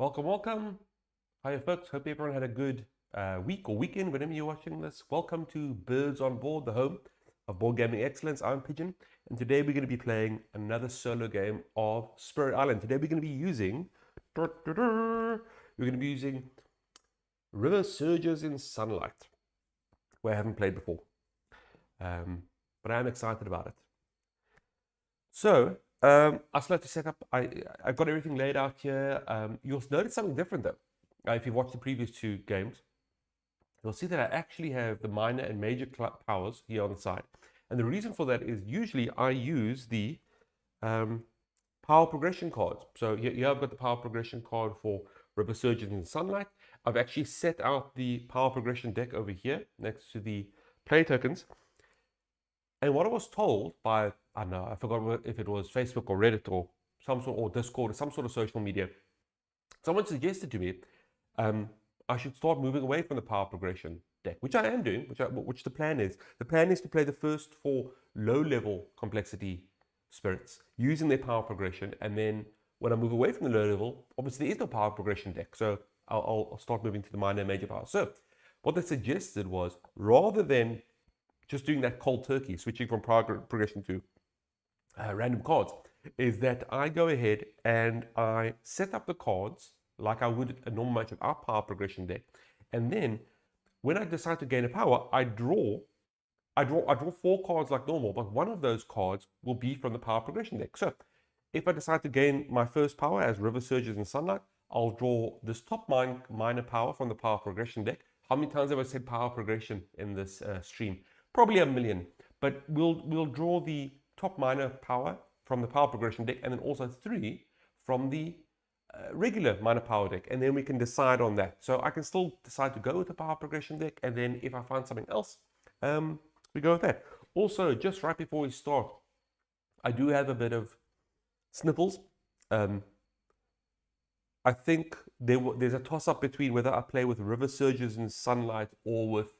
Welcome, welcome. Hiya, folks. Hope everyone had a good week or weekend whenever you're watching this. Welcome to Birds on Board, the home of board gaming excellence. I'm Pigeon, and today we're going to be playing another solo game of Spirit Island. Today we're going to be using River Surges in Sunlight, where I haven't played before, but I'm excited about it. So I still have to set up. I've got everything laid out here. You'll notice something different though. If you watch the previous two games, you'll see that I actually have the minor and major powers here on the side. And the reason for that is usually I use the power progression cards. So here I've got the power progression card for River Surges in Sunlight. I've actually set out the power progression deck over here next to the play tokens. And what I was told by, I don't know, I forgot if it was Facebook or Reddit or some sort, or Discord or some sort of social media, someone suggested to me I should start moving away from the power progression deck, which I am doing, which the plan is. The plan is to play the first 4 low-level complexity spirits using their power progression, and then when I move away from the low level, obviously there is no power progression deck, so I'll start moving to the minor and major power. So what they suggested was, rather than just doing that cold turkey, switching from power progression to random cards, is that I go ahead and I set up the cards like I would a normal match of our power progression deck, and then when I decide to gain a power, I draw 4 cards like normal, but one of those cards will be from the power progression deck. So if I decide to gain my first power as River Surges in Sunlight, I'll draw this top minor power from the power progression deck. How many times have I said power progression in this stream? Probably a million, but we'll draw the top minor power from the power progression deck, and then also 3 from the regular minor power deck, and then we can decide on that. So I can still decide to go with the power progression deck, and then if I find something else, we go with that. Also, just right before we start, I do have a bit of sniffles. I think there's a toss-up between whether I play with River Surges in Sunlight or with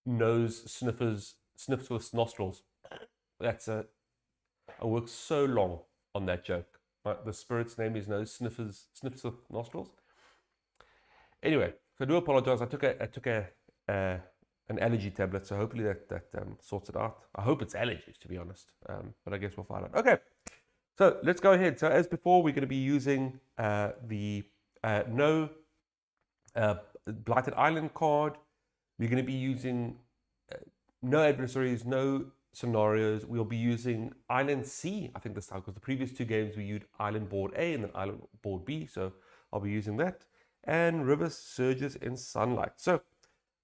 nose sniffs with nostrils. I worked so long on that joke. The spirit's name is Nose Sniffs with Nostrils. Anyway, so I do apologize. I took an allergy tablet, so hopefully that sorts it out. I hope it's allergies, to be honest, but I guess we'll find out. Okay, so let's go ahead. So as before, we're going to be using the no Blighted Island card. We're going to be using no adversaries, no scenarios. We'll be using Island C, I think this time, because the previous 2 games we used Island Board A and then Island Board B, so I'll be using that. And River Surges in Sunlight. So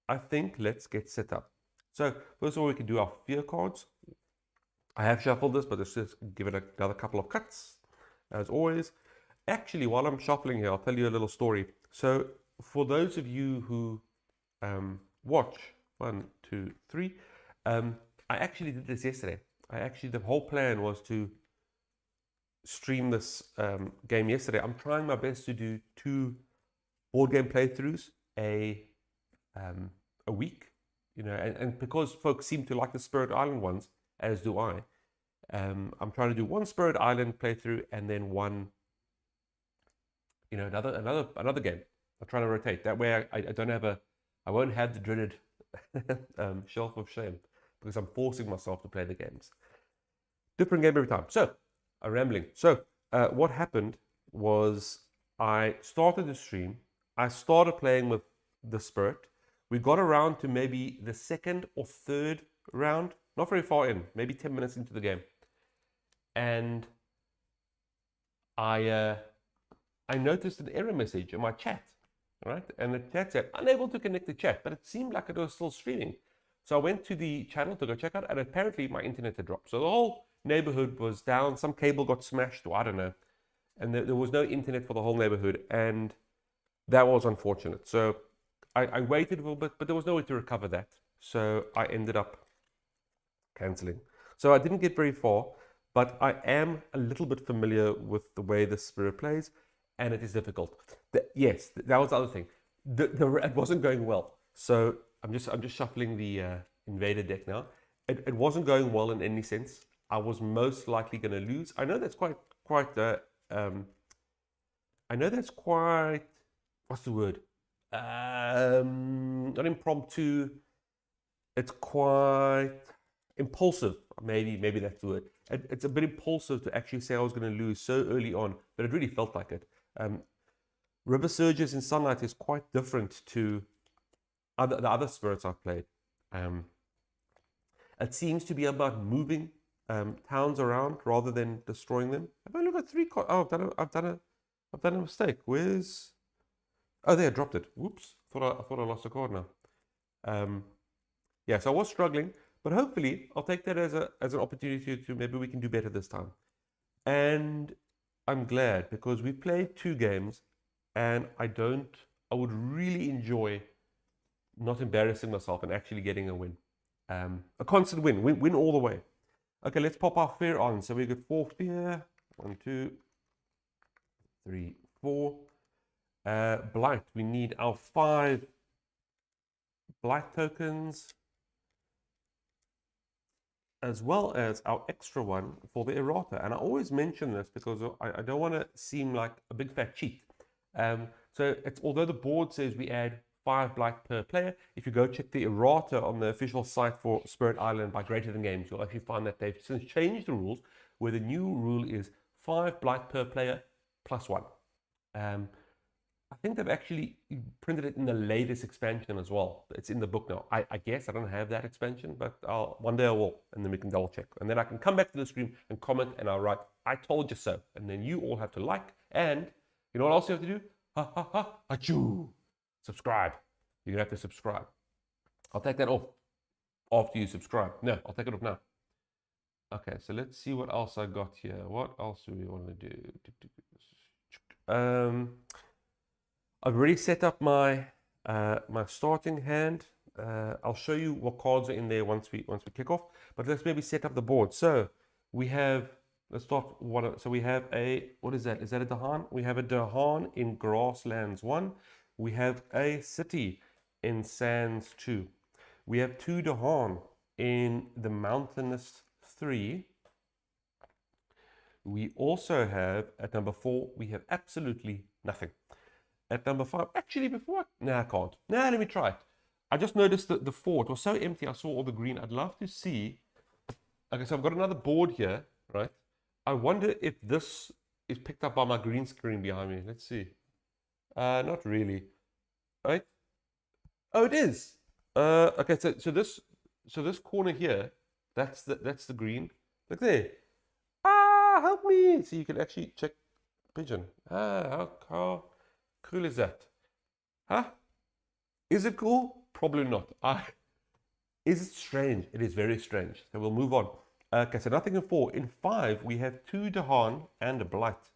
I think let's get set up. So first of all, we can do our fear cards. I have shuffled this, but let's just give it another couple of cuts, as always. Actually, while I'm shuffling here, I'll tell you a little story. So for those of you who watch 1, 2, 3, I actually did this yesterday. The whole plan was to stream this game yesterday. I'm trying my best to do 2 board game playthroughs a week, you know, and because folks seem to like the Spirit Island ones, as do I, I'm trying to do 1 Spirit Island playthrough and then 1, you know, another game. I'm trying to rotate. That way I won't have the dreaded shelf of shame, because I'm forcing myself to play the games. Different game every time. So, I'm rambling. So, what happened was I started the stream. I started playing with the Spirit. We got around to maybe the 2nd or 3rd round, not very far in, maybe 10 minutes into the game. And I noticed an error message in my chat, right? And the chat said, unable to connect the chat, but it seemed like it was still streaming. So I went to the channel to go check out, and apparently my internet had dropped. So the whole neighborhood was down. Some cable got smashed, or I don't know. And there was no internet for the whole neighborhood, and that was unfortunate. So I waited a little bit, but there was no way to recover that. So I ended up canceling. So I didn't get very far, but I am a little bit familiar with the way the Spirit plays, and it is difficult. Yes, that was the other thing. It wasn't going well. So I'm just shuffling the Invader deck now. It wasn't going well in any sense. I was most likely going to lose. I know that's quite what's the word? Not impromptu. It's quite impulsive. Maybe that's the word. It's a bit impulsive to actually say I was going to lose so early on, but it really felt like it. River Surges in Sunlight is quite different to the other spirits I've played. It seems to be about moving towns around rather than destroying them. Have I only got 3 cards? Oh, I've done a mistake. Where's? Oh, there, I dropped it. Whoops! I thought I lost a card now. Yeah, so I was struggling, but hopefully I'll take that as an opportunity to maybe we can do better this time. And I'm glad because we played 2 games, and I would really enjoy not embarrassing myself and actually getting a win. A constant win all the way. Okay, let's pop our fear on. So we get 4 fear. 1, 2, 3, 4. Blight. We need our 5 blight tokens, as well as our extra one for the errata. And I always mention this because I don't want to seem like a big fat cheat. So although the board says we add 5 blight per player, if you go check the errata on the official site for Spirit Island by Greater Than Games, you'll actually find that they've since changed the rules, where the new rule is 5 blight per player plus 1. I think they've actually printed it in the latest expansion as well. It's in the book now. I guess I don't have that expansion, but one day I will, and then we can double check. And then I can come back to the screen and comment, and I'll write, I told you so. And then you all have to like, and you know what else you have to do? Ha ha ha, achoo! Subscribe. You're going to have to subscribe. I'll take that off after you subscribe. No, I'll take it off now. Okay, so let's see what else I got here. What else do we want to do? I've already set up my my starting hand. I'll show you what cards are in there once we kick off. But let's maybe set up the board. So we have, let's start one. So we have a, what is that? Is that a Dahan? We have a Dahan in Grasslands 1. We have a City in Sands 2. We have 2 Dahan in the Mountainous 3. We also have, at number 4, we have absolutely nothing. At number 5, actually before, I can't. Let me try it. I just noticed that the 4, it was so empty, I saw all the green. I'd love to see, okay, so I've got another board here, right? I wonder if this is picked up by my green screen behind me. Let's see. Not really, right? Oh, it is. Okay, so this corner here, that's the green. Look there. Help me! So you can actually check Pigeon. How cool is that? Huh? Is it cool? Probably not. Is it strange? It is very strange. So we'll move on. Okay, so nothing in 4. In 5, we have 2 Dahan and a Blight.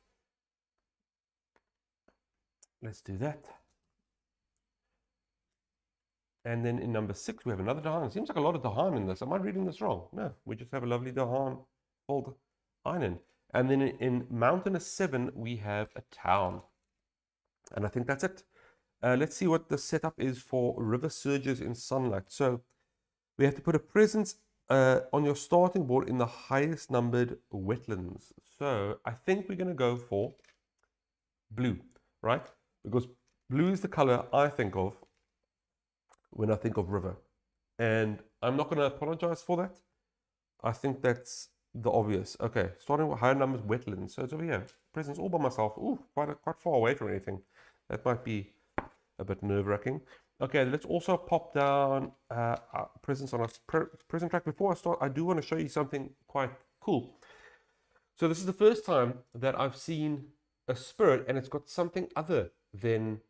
Let's do that. And then in number 6, we have another Dahan. It seems like a lot of Dahan in this. Am I reading this wrong? No, we just have a lovely Dahan called Island. And then in Mountainous 7, we have a town. And I think that's it. Let's see what the setup is for River Surges in Sunlight. So we have to put a presence on your starting board in the highest numbered wetlands. So I think we're going to go for blue, right? Because blue is the color I think of when I think of river. And I'm not going to apologize for that. I think that's the obvious. Okay, starting with higher numbers wetlands. So it's over here. Presence all by myself. Ooh, quite far away from anything. That might be a bit nerve-wracking. Okay, let's also pop down presence on a present track. Before I start, I do want to show you something quite cool. So this is the first time that I've seen a spirit and it's got something other than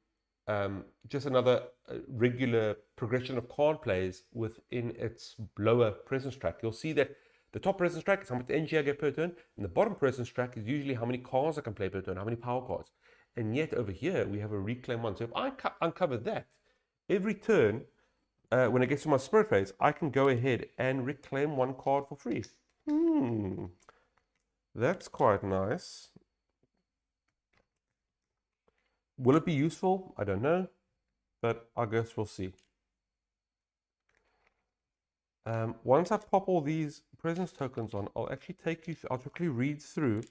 just another regular progression of card plays within its lower presence track. You'll see that the top presence track is how much energy I get per turn, and the bottom presence track is usually how many cards I can play per turn, how many power cards. And yet over here we have a reclaim one. So if I uncover that, every turn, when it gets to my spirit phase, I can go ahead and reclaim 1 card for free. That's quite nice. Will it be useful? I don't know, but I guess we'll see. Once I pop all these presence tokens on, I'll actually take you through, I'll quickly read through.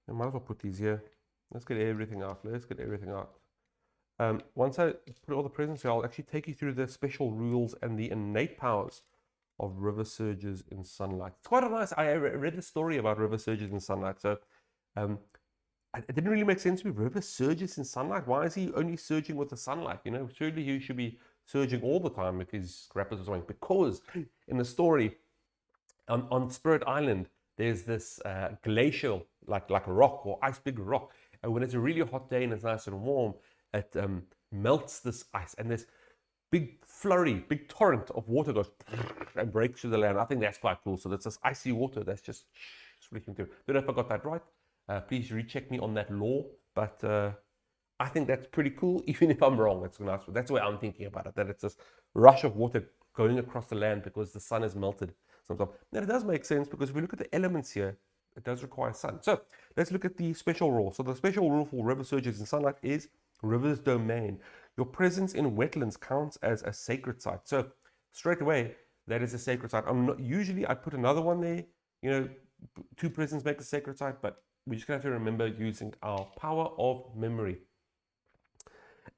I might as well put these here. Let's get everything out. Let's get everything out. once I put all the presents here, I'll actually take you through the special rules and the innate powers of river surges in sunlight. It's quite a nice. I read the story about river surges in sunlight, so it didn't really make sense to me. River surges in sunlight. Why is he only surging with the sunlight? You know, surely he should be surging all the time because rapids are swelling. Because in the story on Spirit Island, there's this glacial, like a rock or ice, big rock, and when it's a really hot day and it's nice and warm, it melts this ice, and this big flurry, big torrent of water goes and breaks through the land. I think that's quite cool. So there's this icy water that's just sweeping through. Don't know if I got that right. Please recheck me on that law, but I think that's pretty cool, even if I'm wrong. That's nice. That's the way I'm thinking about it, that it's this rush of water going across the land because the sun has melted sometimes. Now, it does make sense because if we look at the elements here, it does require sun. So let's look at the special rule. So the special rule for river surges in sunlight is river's domain. Your presence in wetlands counts as a sacred site. So straight away, that is a sacred site. Usually I put another one there, you know, 2 presents make a sacred site, but we're just going to have to remember using our power of memory.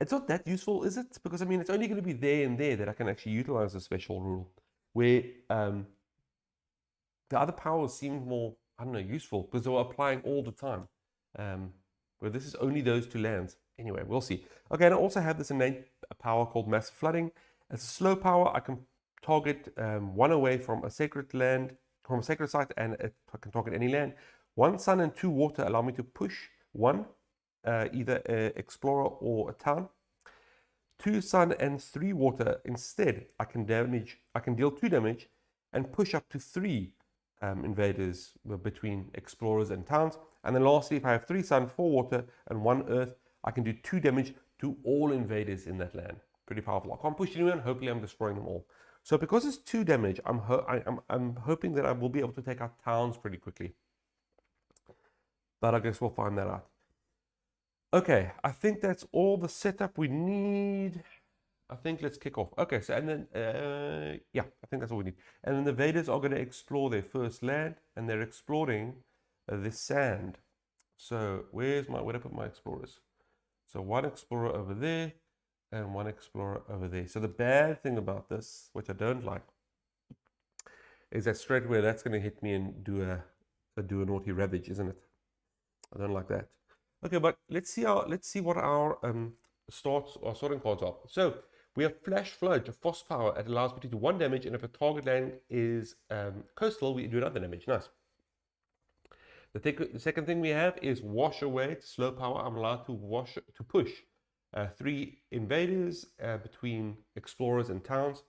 It's not that useful, is it? Because, I mean, it's only going to be there and there that I can actually utilize a special rule, where the other powers seem more, I don't know, useful because they were applying all the time. Where this is only those 2 lands. Anyway, we'll see. Okay, and I also have this innate power called massive flooding. It's a slow power. I can target 1 away from a sacred land, from a sacred site, and I can target any land. 1 sun and 2 water allow me to push 1, either an explorer or a town. 2 sun and 3 water instead, I can deal 2 damage and push up to 3 invaders between explorers and towns. And then lastly, if I have 3 sun, 4 water, and 1 earth, I can do 2 damage to all invaders in that land. Pretty powerful. I can't push anyone. Hopefully, I'm destroying them all. So because it's 2 damage, I'm hoping that I will be able to take out towns pretty quickly. But I guess we'll find that out. Okay, I think that's all the setup we need. I think let's kick off. Okay, so and then, yeah, I think that's all we need. And then the invaders are going to explore their first land, and they're exploring the sand. So where did I put my explorers? So 1 explorer over there, and 1 explorer over there. So the bad thing about this, which I don't like, is that straight away that's going to hit me and do a naughty ravage, isn't it? I don't like that. Okay, but let's see what our sorting cards are. So we have Flash Flood, a frost power. It allows me to do 1 damage, and if a target land is coastal, we do another damage. Nice. The second thing we have is Wash Away, slow power. I'm allowed to push 3 invaders between explorers and towns.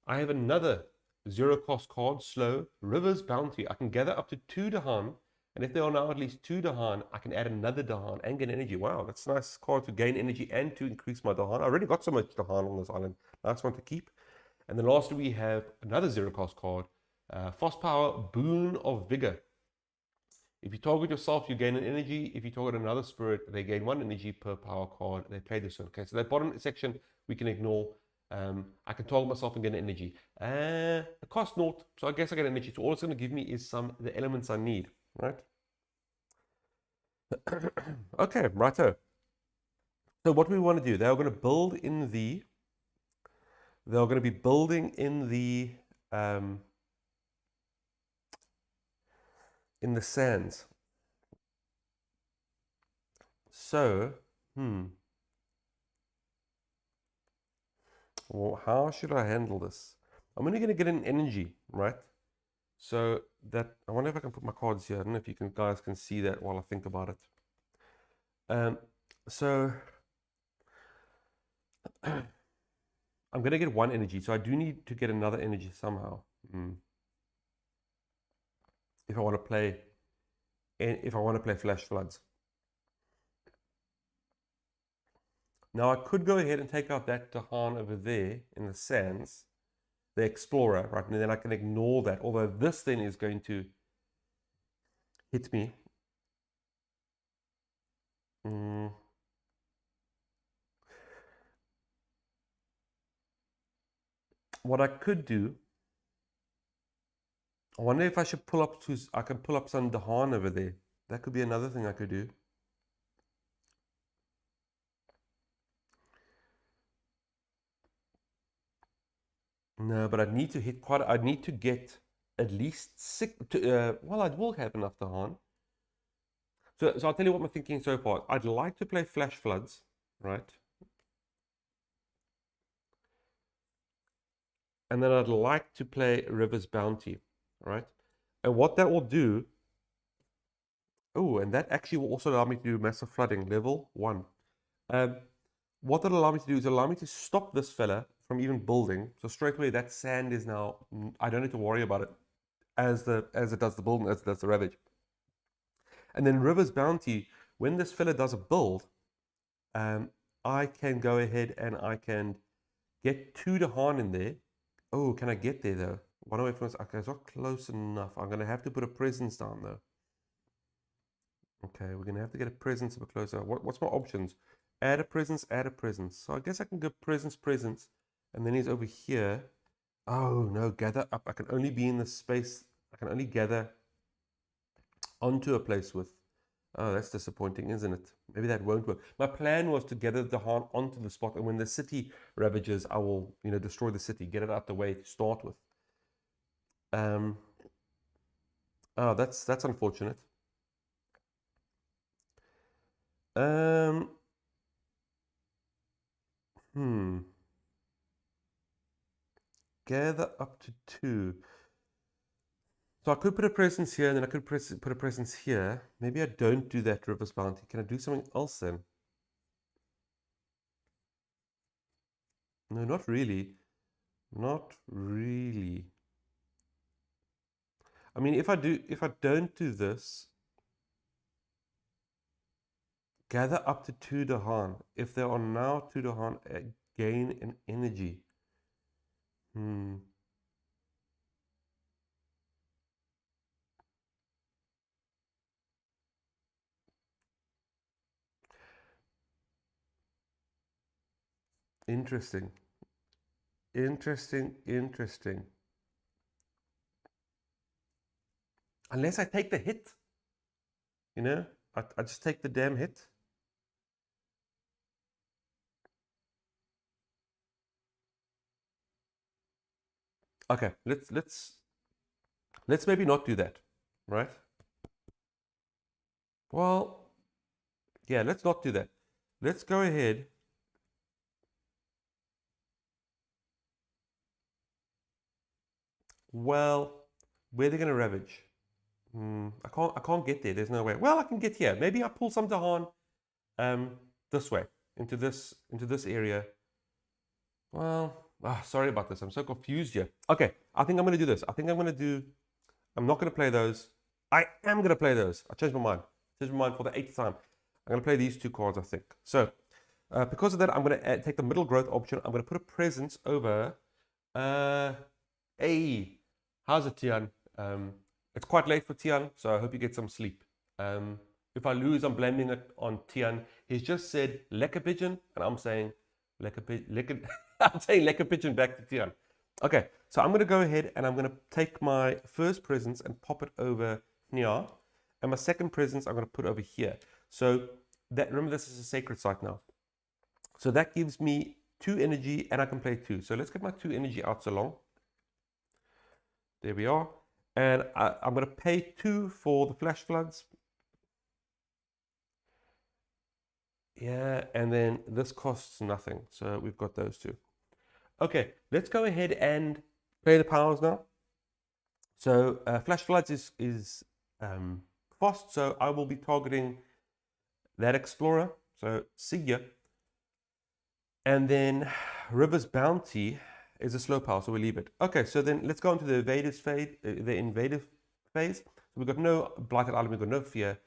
I have another 0 cost card, Slow, River's Bounty. I can gather up to 2 Dahan, and if there are now at least 2 Dahan, I can add another Dahan and gain energy. Wow, that's a nice card to gain energy and to increase my Dahan. I already got so much Dahan on this island. Nice one to keep. And then lastly, we have another 0 cost card, Frost Power, Boon of Vigor. If you target yourself, you gain an energy. If you target another spirit, they gain 1 energy per power card. They play this one. Okay, so that bottom section we can ignore. I can target myself and get an energy. It costs 0, so I guess I get energy. So all it's going to give me is the elements I need, right? Okay, righto. So what we want to do, they're going to build in the. They're going to be building in the sands. So, well, how should I handle this? I'm only going to get an energy, right? So that, I wonder if I can put my cards here. I don't know if you guys can see that while I think about it. So I'm going to get 1 energy. So I do need to get another energy somehow. If I want to play Flash Floods. Now I could go ahead and take out that Dahan over there in the sands, the Explorer, right? And then I can ignore that, although this then is going to hit me. What I could do, I wonder if I should I can pull up some Dahan over there. That could be another thing I could do. No, but I need to hit quite. I need to get at least six. Well, I will have enough to harm. So I'll tell you what I'm thinking so far. I'd like to play Flash Floods, right? And then I'd like to play River's Bounty, right? And what that will do. Oh, and that actually will also allow me to do massive flooding, level 1. What that'll allow me to do is allow me to stop this fella from even building. So straight away, that sand is now, I don't need to worry about it as it does the building, as it does the ravage. And then River's Bounty, when this fella does a build, I can go ahead and I can get 2 to harm in there. Oh, can I get there though? One away from us. Okay, it's not close enough. I'm going to have to put a presence down though. Okay, we're going to have to get a presence a bit closer. What's my options? Add a presence, add a presence. So I guess I can go presence, and then he's over here. Oh, no, gather up. I can only be in the space. I can only gather onto a place with. Oh, that's disappointing, isn't it? Maybe that won't work. My plan was to gather the Han onto the spot, and when the city ravages, I will, destroy the city, get it out the way to start with. Oh, that's unfortunate. Gather up to 2. So I could put a presence here, and then I could put a presence here. Maybe I don't do that, River's Bounty. Can I do something else then? No, not really. Not really. I mean, if I don't do this, gather up to 2 Dahan. If there are now 2 Dahan, gain in energy. Interesting. Interesting. Unless I take the hit. I just take the damn hit. Okay, let's maybe not do that, right? Well, yeah, let's not do that. Let's go ahead. Well, where are they going to ravage? I can't get there. There's no way. Well, I can get here. Maybe I pull some Dahan this way into this area. Well, sorry about this. I'm so confused here. Okay, I think I'm going to do this. I'm not going to play those. I am going to play those. I changed my mind. For the 8th time. I'm going to play these 2 cards, I think. So, because of that, I'm going to take the middle growth option. I'm going to put a presence over. Hey, how's it, Tian? It's quite late for Tian, so I hope you get some sleep. If I lose, I'm blaming it on Tian. He's just said lekker pigeon, and I'm saying I'm saying lekker pigeon back to Tian. Okay, so I'm going to go ahead and I'm going to take my first presence and pop it over here, and my second presence I'm going to put over here. So remember, this is a sacred site now. So that gives me 2 energy, and I can play 2. So let's get my 2 energy out so long. There we are. And I'm going to pay 2 for the flash floods. Yeah, and then this costs nothing. So we've got those 2. Okay, let's go ahead and play the powers now. So flash floods is fast, so I will be targeting that explorer. So see ya. And then River's Bounty is a slow power, so we leave it. Okay, so then let's go into the invaders phase. So we've got no blighted island, we've got no fear.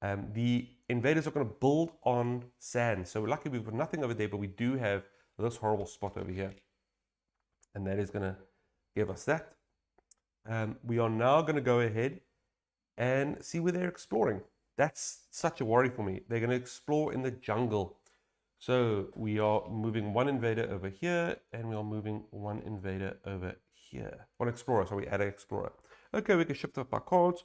The invaders are going to build on sand. So we're lucky we've got nothing over there, but we do have this horrible spot over here. And that is going to give us that. We are now going to go ahead and see where they're exploring. That's such a worry for me. They're going to explore in the jungle. So we are moving 1 invader over here, and we are moving 1 invader over here. 1 explorer, so we add an explorer. Okay, we can shift up our cards.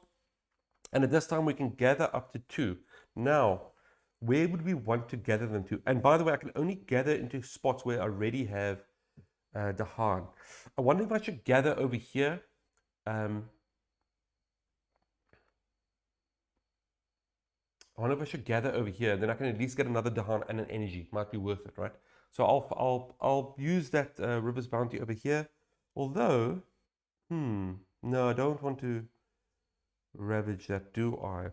And at this time, we can gather up to 2. Now, where would we want to gather them to? And by the way, I can only gather into spots where I already have Dahan. I wonder if I should gather over here. I wonder if I should gather over here. Then I can at least get another Dahan and an energy. Might be worth it, right? So I'll use that River's Bounty over here. Although, no, I don't want to ravage that, do I?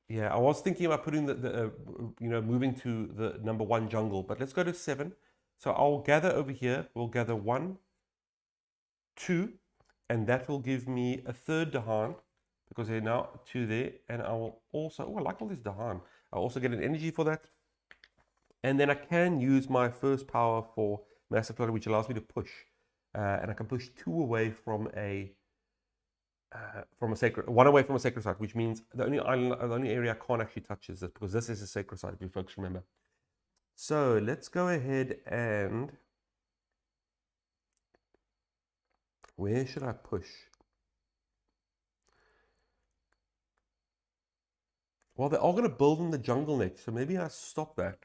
Yeah, I was thinking about putting moving to the #1 jungle, but let's go to 7. So I'll gather over here. We'll gather 1, 2, and that will give me a third Dahan because there are now 2 there. And I will also, I like all this Dahan. I'll also get an energy for that. And then I can use my first power for Massive Flood, which allows me to push. And I can push 2 away from a sacred, 1 away from a sacred site, which means the only area I can't actually touch is this, because this is a sacred site, if you folks remember. So let's go ahead and where should I push? Well, they're all going to build in the jungle next, so maybe I stop that.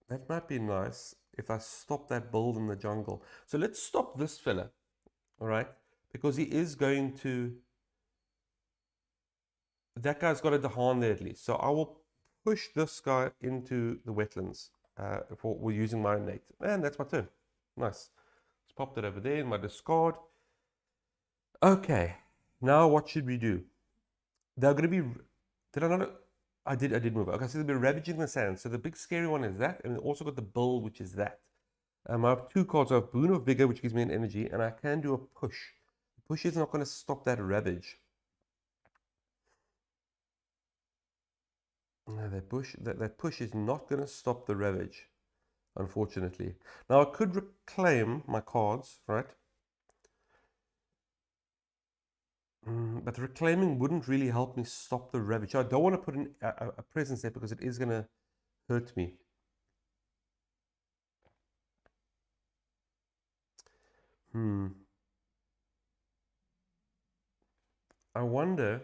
That might be nice if I stop that build in the jungle. So let's stop this fella, all right? Because he is going to... That guy's got a Dahan there at least. So I will push this guy into the wetlands for using my innate. And that's my turn. Nice. Let's pop that over there in my discard. Okay. Now what should we do? They're going to be... Did I not... I did move. Okay, so they'll be ravaging the sand. So the big scary one is that, and we also got the bull, which is that. I have 2 cards. I have Boon of Vigor, which gives me an energy, and I can do a push. Push is not going to stop that ravage. No, that push is not going to stop the ravage, unfortunately. Now I could reclaim my cards, right? But reclaiming wouldn't really help me stop the ravage. I don't want to put in a presence there because it is going to hurt me. I wonder...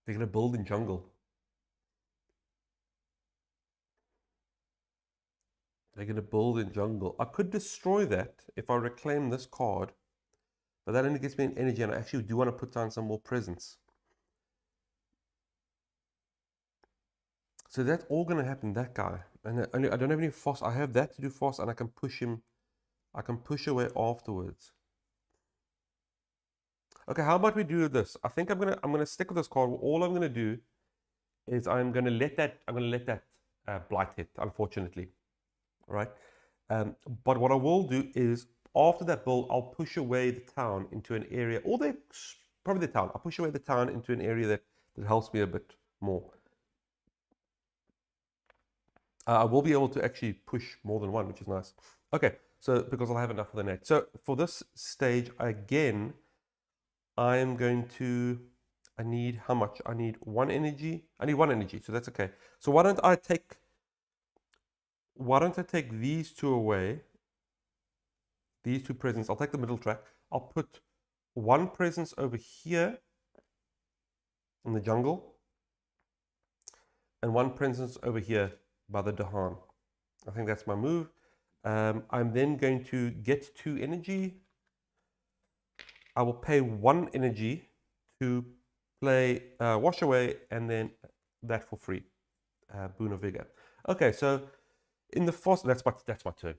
They're going to build in jungle. They're going to build in jungle. I could destroy that if I reclaim this card. But that only gives me an energy, and I actually do want to put down some more presence. So that's all going to happen, that guy. And I don't have any force. I have that to do force, and I can push him. I can push away afterwards. Okay, how about we do this? I think I'm gonna stick with this card. All I'm gonna do is I'm gonna let that blight hit, unfortunately. Right? But what I will do is after that build, I'll push away the town into an area, or probably the town. I'll push away the town into an area that helps me a bit more. I will be able to actually push more than 1, which is nice. Okay, so because I'll have enough for the net. So for this stage, again, I'm going to... I need how much? I need 1 energy. I need 1 energy, so that's okay. So why don't I take these 2 away? These 2 presents. I'll take the middle track. I'll put 1 presence over here in the jungle, and 1 presence over here by the Dahan. I think that's my move. I'm then going to get 2 energy. I will pay 1 energy to play Wash Away, and then that for free. Boon of Vigor. Okay, so in the Foss, that's my turn.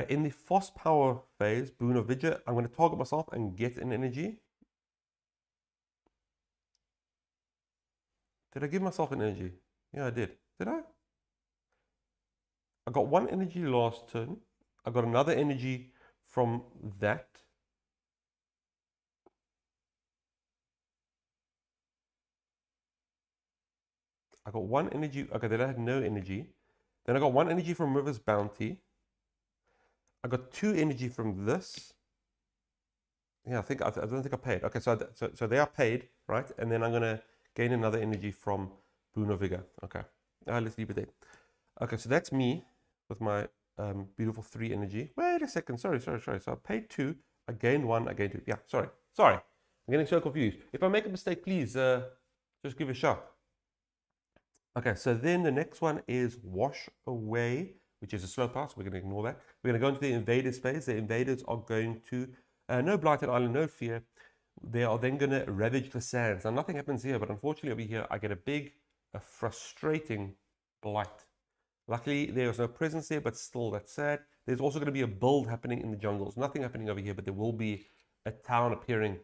In the Foss Power phase, Boon of Vigor, I'm going to target myself and get an energy. Did I give myself an energy? Yeah, I did. Did I? I got 1 energy last turn. I got another energy from that. I got 1 energy. Okay, then I had no energy. Then I got 1 energy from River's Bounty. I got 2 energy from this. Yeah, I don't think I paid. Okay, so they are paid, right? And then I'm gonna gain another energy from Boon of Vigor. Okay, let's leave it there. Okay, so that's me with my beautiful 3 energy. Wait a second. Sorry. So I paid 2. I gained 1. I gained 2. Yeah, sorry. I'm getting so confused. If I make a mistake, please just give a shout. Okay, so then the next one is wash away, which is a slow pass. We're going to ignore that. We're going to go into the invaders phase. The invaders are going to, no blighted island, no fear. They are then going to ravage the sands. Now, nothing happens here, but unfortunately over here, I get a frustrating blight. Luckily, there's no presence there, but still, that's sad. There's also going to be a build happening in the jungles. Nothing happening over here, but there will be a town appearing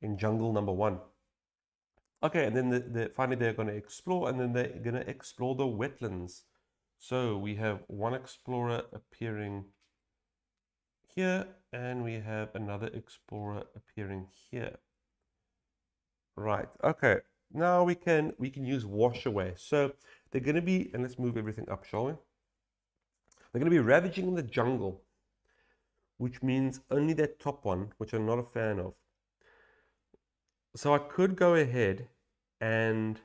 in jungle number 1. Okay, and then finally they're going to explore, and then they're going to explore the wetlands. So we have one explorer appearing here, and we have another explorer appearing here. Right, okay. Now we can use wash away. So they're going to be, and let's move everything up, shall we? They're going to be ravaging the jungle, which means only that top one, which I'm not a fan of. So I could go ahead and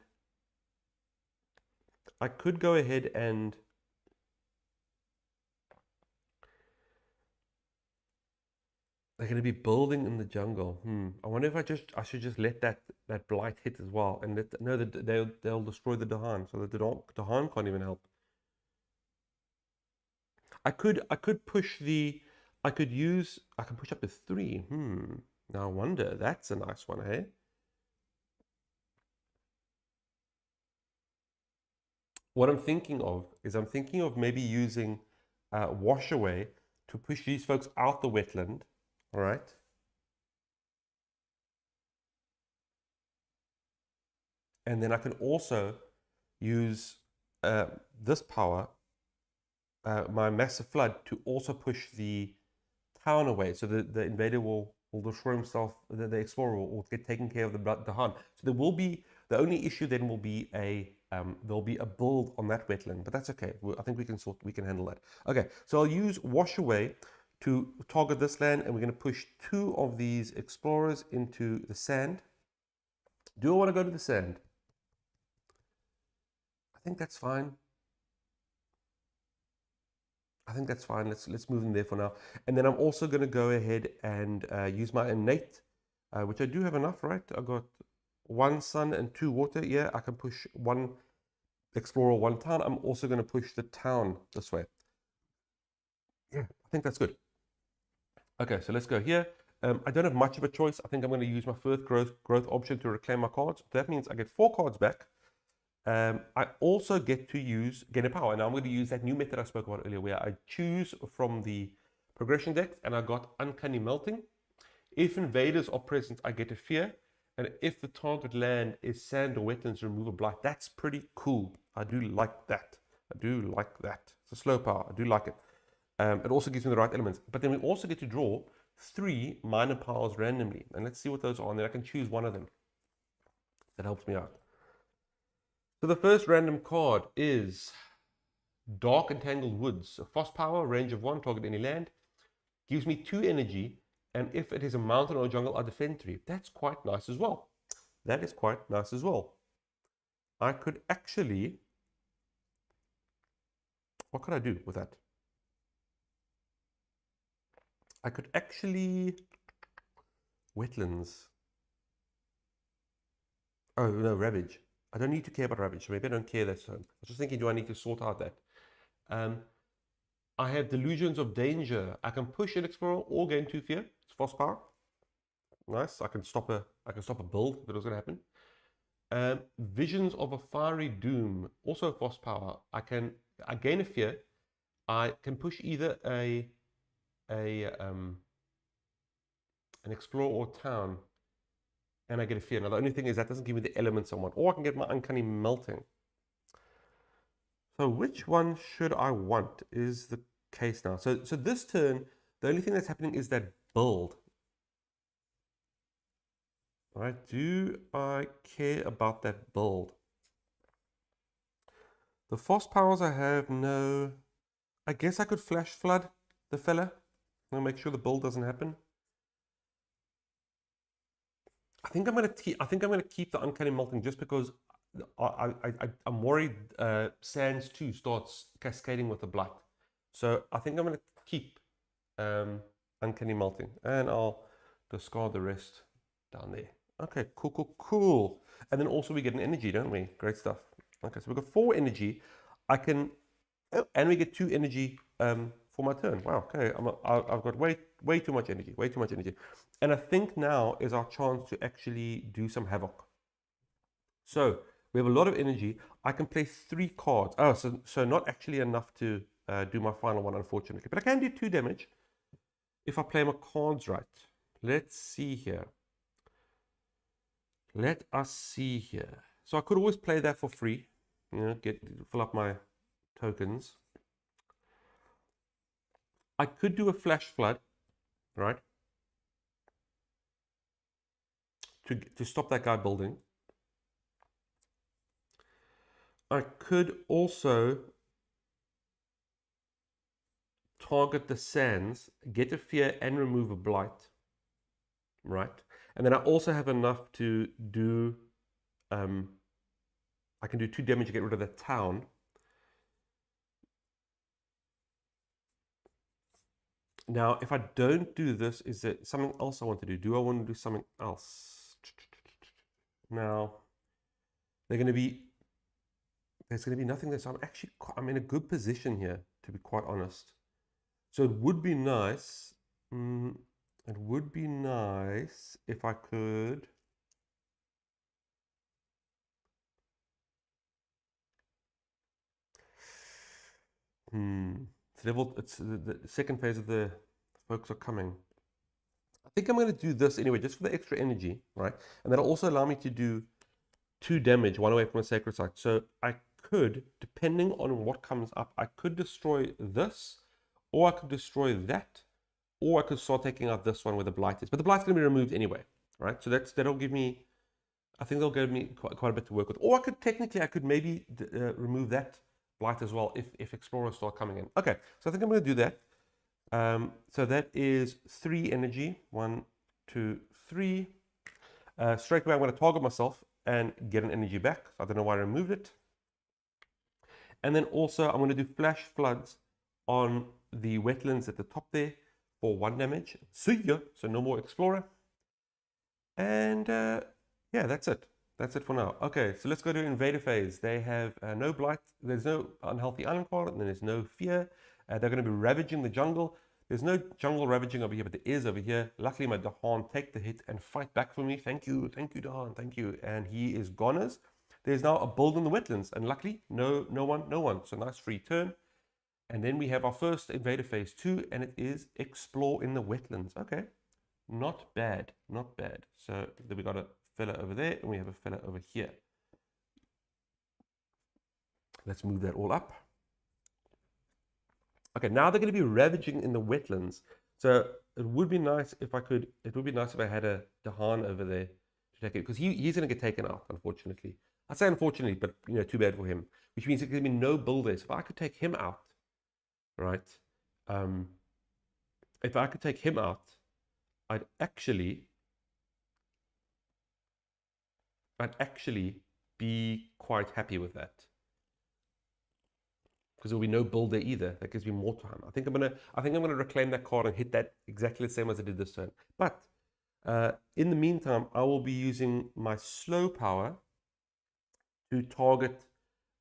they're going to be building in the jungle. I wonder if I should just let that blight hit as well, and no, they'll destroy the Dahan, so the Dahan can't even help. I could push I can push up to 3. Now I wonder, that's a nice one, hey? What I'm thinking of is maybe using wash away to push these folks out the wetland, all right? And then I can also use this power, my massive flood, to also push the town away. So the invader will destroy himself, the explorer will get taken care of the Dahan. So there will be, the only issue then will be there'll be a build on that wetland, but that's okay. I think we can handle that. Okay, so I'll use wash away to target this land, and we're going to push 2 of these explorers into the sand. Do I want to go to the sand? I think that's fine. Let's move them there for now. And then I'm also going to go ahead and use my innate, which I do have enough, right? I got 1 sun and 2 water. Yeah, I can push 1 explorer, 1 town. I'm also going to push the town this way. Yeah, I think that's good. Okay, so let's go here. I don't have much of a choice. I think I'm going to use my first growth option to reclaim my cards. That means I get 4 cards back. I also get to use gain a power. Now I'm going to use that new method I spoke about earlier, where I choose from the progression deck, and I got uncanny melting. If invaders are present, I get a fear, and if the target land is sand or wetlands, remove a blight. That's pretty cool. I do like that. It's a slow power. I do like it. It also gives me the right elements. But then we also get to draw 3 minor powers randomly, and let's see what those are, and then I can choose one of them. That helps me out. So the first random card is Dark Entangled Woods. A frost power, range of 1, target any land. Gives me 2 energy, and if it is a mountain or a jungle, I defend 3. That's quite nice as well. That is quite nice as well. I could actually... What could I do with that? I could actually... Wetlands. Oh, no, Ravage. I don't need to care about Ravage, so maybe I don't care that turn. I was just thinking, do I need to sort out that? I have Delusions of Danger. I can push an explorer or gain 2 fear. It's fast power. Nice. I can stop a build if it was going to happen. Visions of a Fiery Doom. Also fast power. I gain a fear. I can push either an explorer or town, and I get a fear. Now the only thing is that doesn't give me the elements I want. Or I can get my uncanny melting. So which one should I want is the case now. So this turn, the only thing that's happening is that build. All right, do I care about that build? The fast powers I have, no. I guess I could flash flood the fella. I'll make sure the build doesn't happen. I think I'm gonna keep the uncanny melting just because I'm worried Sands 2 starts cascading with the blight. So I think I'm gonna keep uncanny melting, and I'll discard the rest down there. Okay, cool, cool, cool. And then also we get an energy, don't we? Great stuff. Okay, so we've got 4 energy. I can, oh, and we get 2 energy for my turn. Wow, okay, I've got way too much energy, way too much energy. And I think now is our chance to actually do some havoc. So we have a lot of energy. I can play 3 cards. Oh, so not actually enough to do my final one, unfortunately. But I can do 2 damage if I play my cards right. Let's see here. Let us see here. So I could always play that for free. You know, fill up my tokens. I could do a flash flood, right? To stop that guy building. I could also target the sands, get a fear and remove a blight, right? And then I also have enough to do, I can do 2 damage to get rid of the town. Now, if I don't do this, is there something else I want to do? Do I want to do something else? Now, there's going to be nothing there. So I'm in a good position here, to be quite honest. So it would be nice. It would be nice if I could. It's the second phase of the folks are coming. I think I'm going to do this anyway, just for the extra energy, right? And that'll also allow me to do 2 damage, 1 away from a sacred site. So I could, depending on what comes up, I could destroy this, or I could destroy that, or I could start taking out this one where the blight is. But the blight's going to be removed anyway, right? So that'll give me, I think that'll give me quite a bit to work with. Or I could maybe remove that blight as well if explorers start coming in. Okay, so I think I'm going to do that. So that is 3 energy. 1, 2, 3. Straight away, I'm going to target myself and get an energy back. So I don't know why I removed it. And then also, I'm going to do flash floods on the wetlands at the top there for 1 damage. So no more explorer. And yeah, that's it. That's it for now. Okay, so let's go to invader phase. They have no blight. There's no unhealthy island card, and there's no fear. They're going to be ravaging the jungle. There's no jungle ravaging over here, but there is over here. Luckily, my Dahan take the hit and fight back for me. Thank you, Dahan, thank you. And he is goners. There's now a build in the wetlands, and luckily, no one. So nice free turn. And then we have our first invader phase 2, and it is explore in the wetlands. Okay, not bad, not bad. So then we got a fella over there, and we have a fella over here. Let's move that all up. Okay, now they're going to be ravaging in the wetlands. So it would be nice if I could. It would be nice if I had a Dahan over there to take it, because he's going to get taken out, unfortunately. I say unfortunately, but you know, too bad for him. Which means there's going to be no builders. If I could take him out, right? If I could take him out, I'd actually be quite happy with that, because there'll be no builder either. That gives me more time. I think I'm gonna reclaim that card and hit that exactly the same as I did this turn. But in the meantime, I will be using my slow power to target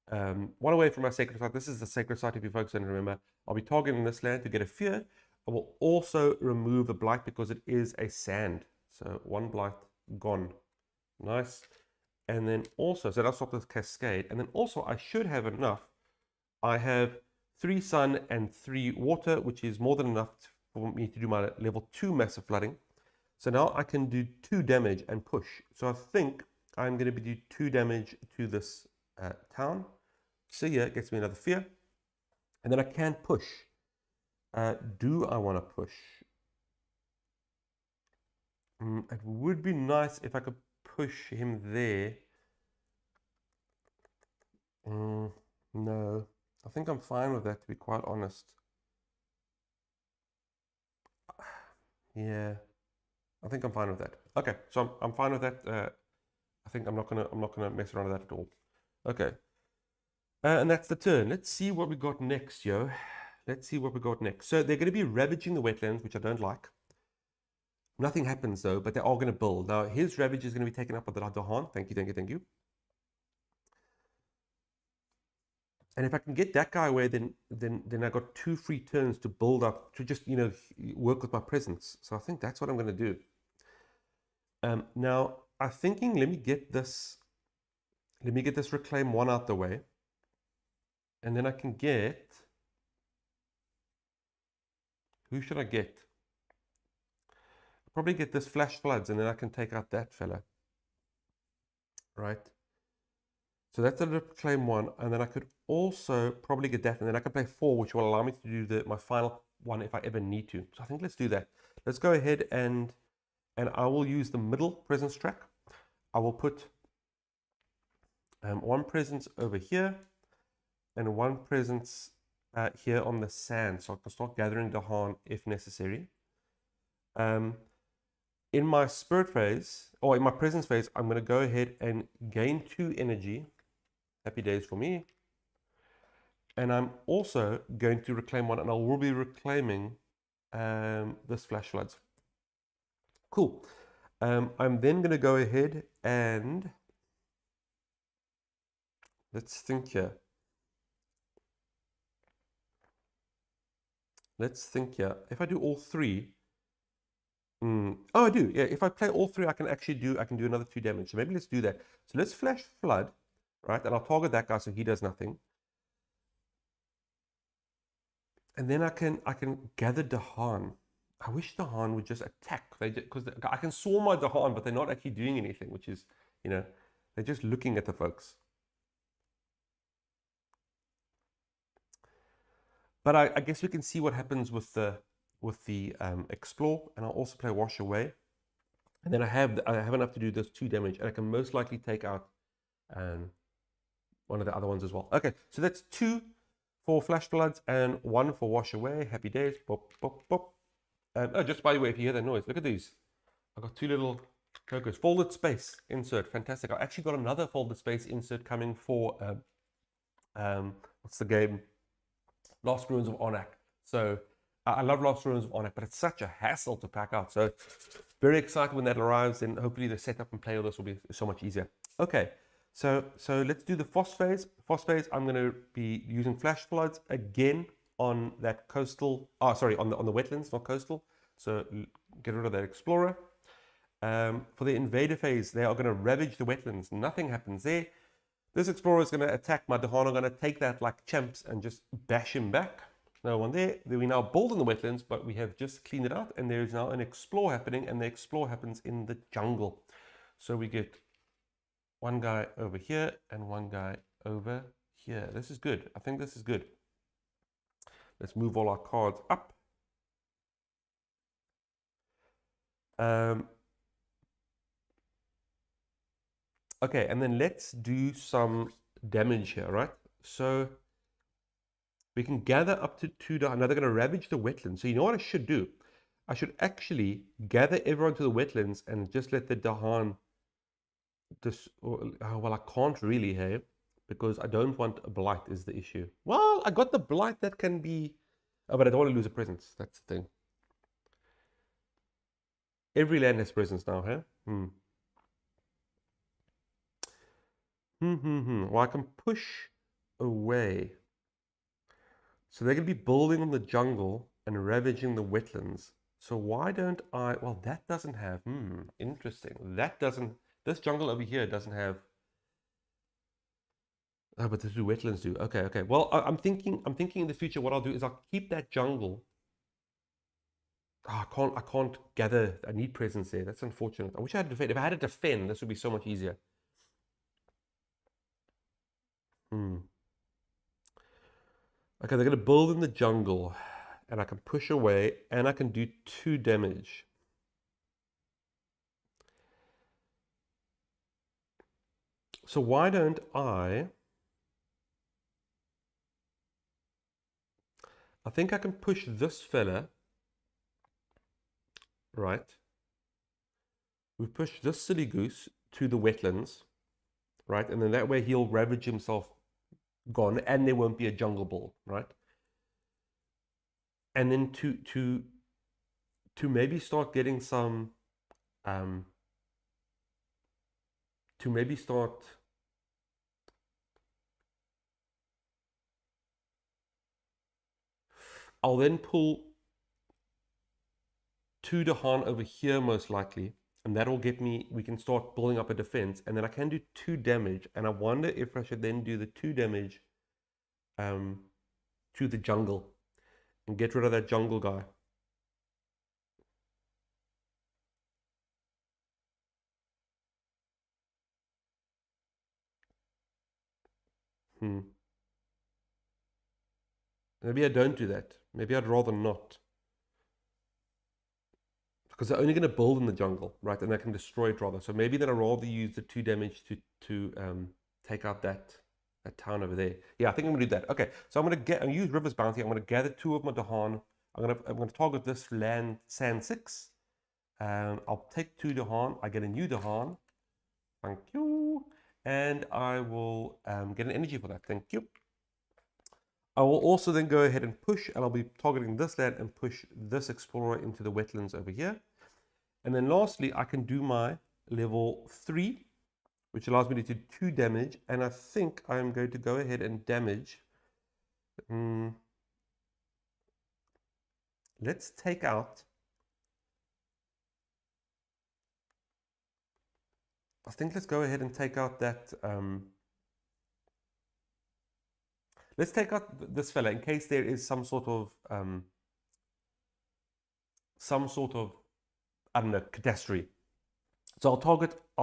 1 away from my sacred site. This is the sacred site, if you folks don't remember. I'll be targeting this land to get a fear. I will also remove the blight because it is a sand. So 1 blight gone. Nice. And then also, so that'll stop this cascade. And then also, I should have enough. I have 3 sun and 3 water, which is more than enough for me to do my level 2 massive flooding. So now I can do 2 damage and push. So I think I'm going to do 2 damage to this town. So yeah, it gets me another fear. And then I can push. Do I want to push? It would be nice if I could push him there. No, I think I'm fine with that, to be quite honest. Yeah, I think I'm fine with that. Okay, so I'm fine with that. I think I'm not gonna mess around with that at all. Okay, and that's the turn. Let's see what we got next, yo. Let's see what we got next. So they're going to be ravaging the wetlands, which I don't like. Nothing happens though, but they are going to build. Now his ravage is going to be taken up by the Dahan. Thank you, thank you, thank you. And if I can get that guy away, then I got 2 free turns to build up, to just, work with my presence. So I think that's what I'm going to do. Now I'm thinking, let me get this reclaim 1 out the way, and then I can get, who should I get? I'll probably get this flash floods, and then I can take out that fella, right? So that's a reclaim 1, and then I could also probably get that, and then I can play 4, which will allow me to do my final one if I ever need to. So I think let's do that. Let's go ahead and I will use the middle presence track. I will put 1 presence over here and 1 presence here on the sand, so I can start gathering Dahan if necessary. In my spirit phase, or in my presence phase, I'm going to go ahead and gain 2 energy. Happy days for me. And I'm also going to reclaim 1, and I will be reclaiming this flash floods. Cool. I'm then going to go ahead and let's think here. If I do all 3, oh, I do. Yeah, if I play all 3, I can do another 2 damage. So maybe let's do that. So let's flash flood, right? And I'll target that guy so he does nothing. And then I can gather Dahan. I wish Dahan would just attack, because I can swarm my Dahan, but they're not actually doing anything, which is, they're just looking at the folks. But I guess we can see what happens with the explore, and I'll also play wash away, and then I have enough to do this 2 damage, and I can most likely take out one of the other ones as well. Okay, so that's 2 for flash floods and 1 for wash away. Happy days. Bop, bop, bop. Oh, just by the way, if you hear that noise, look at these. I've got 2 little tokens. Folded space insert. Fantastic. I actually got another folded space insert coming for what's the game? Lost Ruins of Onak. So I love Lost Ruins of Onak, but it's such a hassle to pack out. So very excited when that arrives, and hopefully the setup and play of this will be so much easier. Okay, so let's do the Phos phase. Phos phase, I'm going to be using flash floods again on that coastal, on the wetlands, not coastal. So get rid of that explorer. For the invader phase, they are going to ravage the wetlands. Nothing happens there. This explorer is going to attack my Dahan. I'm going to take that like champs and just bash him back. No one there. We now build in the wetlands, but we have just cleaned it out, and there is now an explore happening, and the explore happens in the jungle. So we get 1 guy over here and 1 guy over here. This is good. I think this is good. Let's move all our cards up. Okay, and then let's do some damage here, right? So we can gather up to 2 Dahan. Now they're going to ravage the wetlands. So you know what I should do? I should actually gather everyone to the wetlands and just let the Dahan well, I can't really, hey, because I don't want a blight is the issue. Well, I got the blight that can be, but I don't want to lose a presence. That's the thing. Every land has presence now, hey? Well, I can push away. So they're going to be building on the jungle and ravaging the wetlands. So why don't I, well, that doesn't have, interesting. This jungle over here doesn't have, oh, but the 2 wetlands do. Okay. Well, I'm thinking in the future what I'll do is I'll keep that jungle. Oh, I can't gather, I need presence there. That's unfortunate. I wish I had to defend. If I had to defend, this would be so much easier. Okay, they're going to build in the jungle, and I can push away, and I can do 2 damage. So why don't I think I can push this fella, right? We push this silly goose to the wetlands, right? And then that way he'll ravage himself gone, and there won't be a jungle bull, right? And then to to maybe start getting some, to maybe start I'll then pull 2 Dahan over here most likely, and that'll get me, we can start building up a defense, and then I can do 2 damage, and I wonder if I should then do the 2 damage to the jungle and get rid of that jungle guy. Maybe I don't do that. Maybe I'd rather not. Because they're only going to build in the jungle, right? And I can destroy it rather. So maybe then I'd rather use the 2 damage to take out that town over there. Yeah, I think I'm going to do that. Okay, so I'm going to use River's Bounty. I'm going to gather 2 of my Dahan. I'm going to target this land, sand 6. I'll take 2 Dahan. I get a new Dahan. Thank you. And I will get an energy for that. Thank you. I will also then go ahead and push, and I'll be targeting this land and push this explorer into the wetlands over here. And then lastly, I can do my level 3, which allows me to do 2 damage. And I think I'm going to go ahead and damage. Let's take out. I think let's go ahead and take out that. Let's take out this fella in case there is some sort of I don't know, catastrophe. So I'll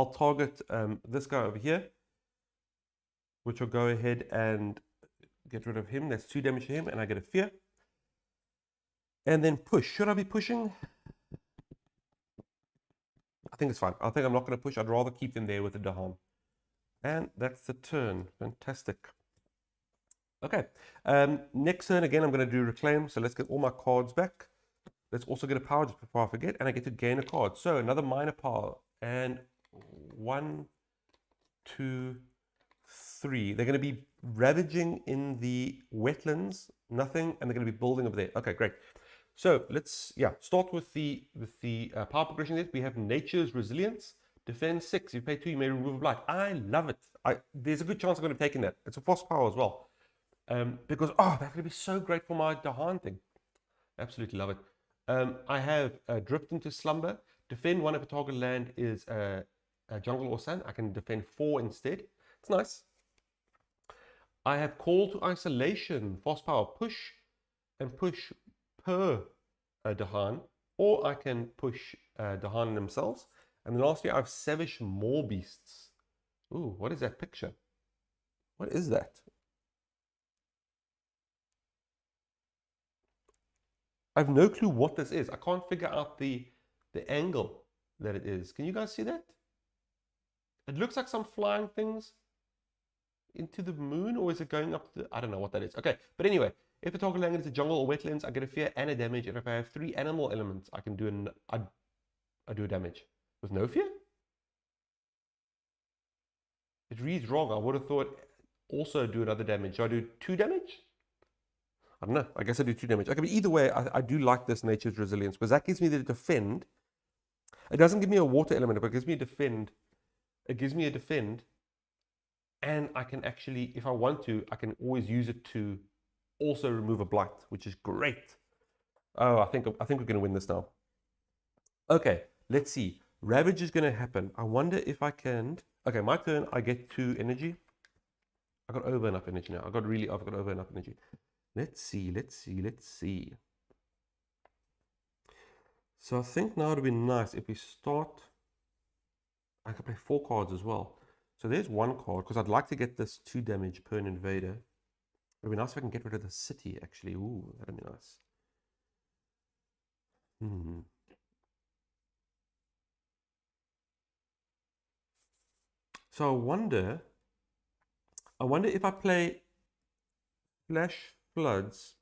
target this guy over here, which will go ahead and get rid of him. That's 2 damage to him, and I get a fear. And then push. Should I be pushing? I think it's fine. I think I'm not going to push. I'd rather keep them there with the Dahan. And that's the turn. Fantastic. Okay. Next turn, again, I'm going to do reclaim. So let's get all my cards back. Let's also get a power just before I forget. And I get to gain a card. So another minor power. And 1, 2, 3. They're going to be ravaging in the wetlands. Nothing. And they're going to be building over there. Okay, great. So let's start with the power progression there. We have Nature's Resilience. Defend 6. You pay 2, you may remove a blight. I love it. There's a good chance I'm going to be taking that. It's a force power as well. Because, that's going to be so great for my Dahan thing. Absolutely love it. I have Drift into Slumber. Defend 1 if a target land is a jungle or sand. I can defend 4 instead. It's nice. I have Call to Isolation. Force power. Push and push per Dahan. Or I can push Dahan themselves. And then lastly, I have Savage More Beasts. Ooh, what is that picture? What is that? I have no clue what this is. I can't figure out the angle that it is. Can you guys see that? It looks like some flying things into the moon, or is it going up the... I don't know what that is. Okay, but anyway, if a target land is a jungle or wetlands, I get a fear and a damage. And if I have 3 animal elements, I can do I do a damage. With no fear? It reads wrong. I would have thought also do another damage. So I do 2 damage? I don't know. I guess I do 2 damage. Okay, but either way, I do like this Nature's Resilience because that gives me the defend. It doesn't give me a water element, but it gives me a defend. It gives me a defend. And I can actually, if I want to, I can always use it to also remove a blight, which is great. Oh, I think we're going to win this now. Okay, let's see. Ravage is going to happen. I wonder if I can... Okay, my turn. I get 2 energy. I got over enough energy now. I've got over enough energy. Let's see. So I think now it would be nice if we start... I could play 4 cards as well. So there's 1 card, because I'd like to get this 2 damage per an invader. It would be nice if I can get rid of the city, actually. Ooh, that'd be nice. So I wonder if I play Flash Floods.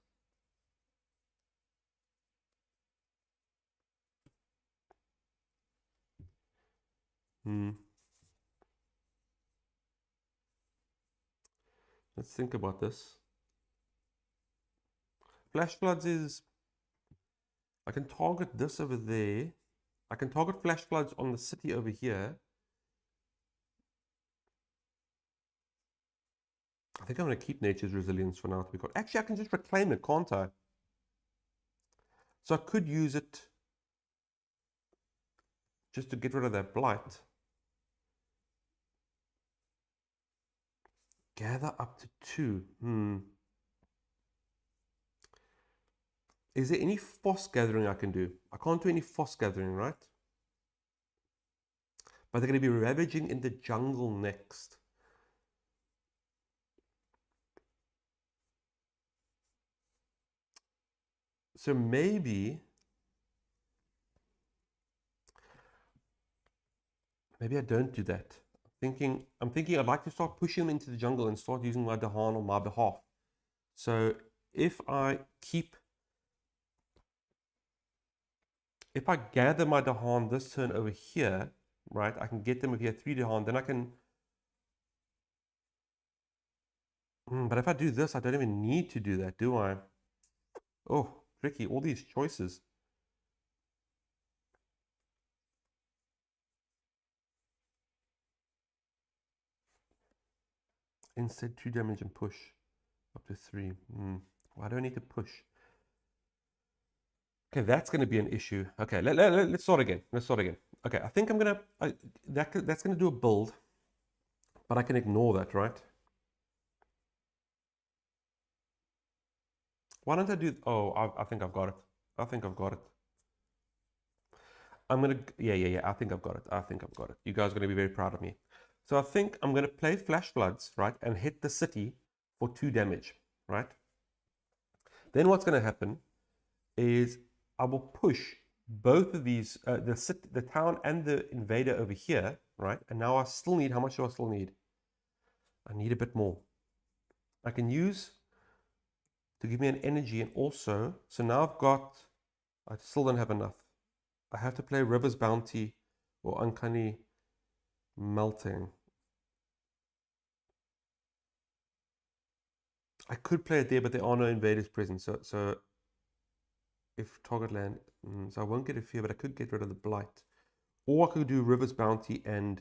Let's think about this. Flash Floods is I can target this over there. I can target flash floods on the city over here. I think I'm going to keep nature's resilience for now to be called. Actually, I can just reclaim it, can't I? So I could use it just to get rid of that blight. Gather up to 2. Is there any foss gathering I can do? I can't do any foss gathering, right? But they're going to be ravaging in the jungle next. So maybe I don't do that. I'm thinking I'd like to start pushing them into the jungle and start using my Dahan on my behalf. So if I gather my Dahan this turn over here, right, I can get them over here 3 Dahan, then I can. But if I do this, I don't even need to do that, do I? Oh, tricky, all these choices. Instead, 2 damage and push up to 3. Why do I need to push? Okay, that's going to be an issue. Okay, let's start again. Okay, I think I'm going to, that's going to do a build, but I can ignore that, right? Why don't I do, I think I've got it. I'm going to, yeah, I think I've got it. You guys are going to be very proud of me. So I think I'm going to play Flash Floods, right, and hit the city for 2 damage, right? Then what's going to happen is I will push both of these, the town and the invader over here, right? And now I still need, how much do I still need? I need a bit more. I can use to give me an energy, and also, so now I still don't have enough. I have to play River's Bounty or Uncanny Melting. I could play it there, but there are no invaders present. So if target land, so I won't get a fear, but I could get rid of the blight. Or I could do River's Bounty and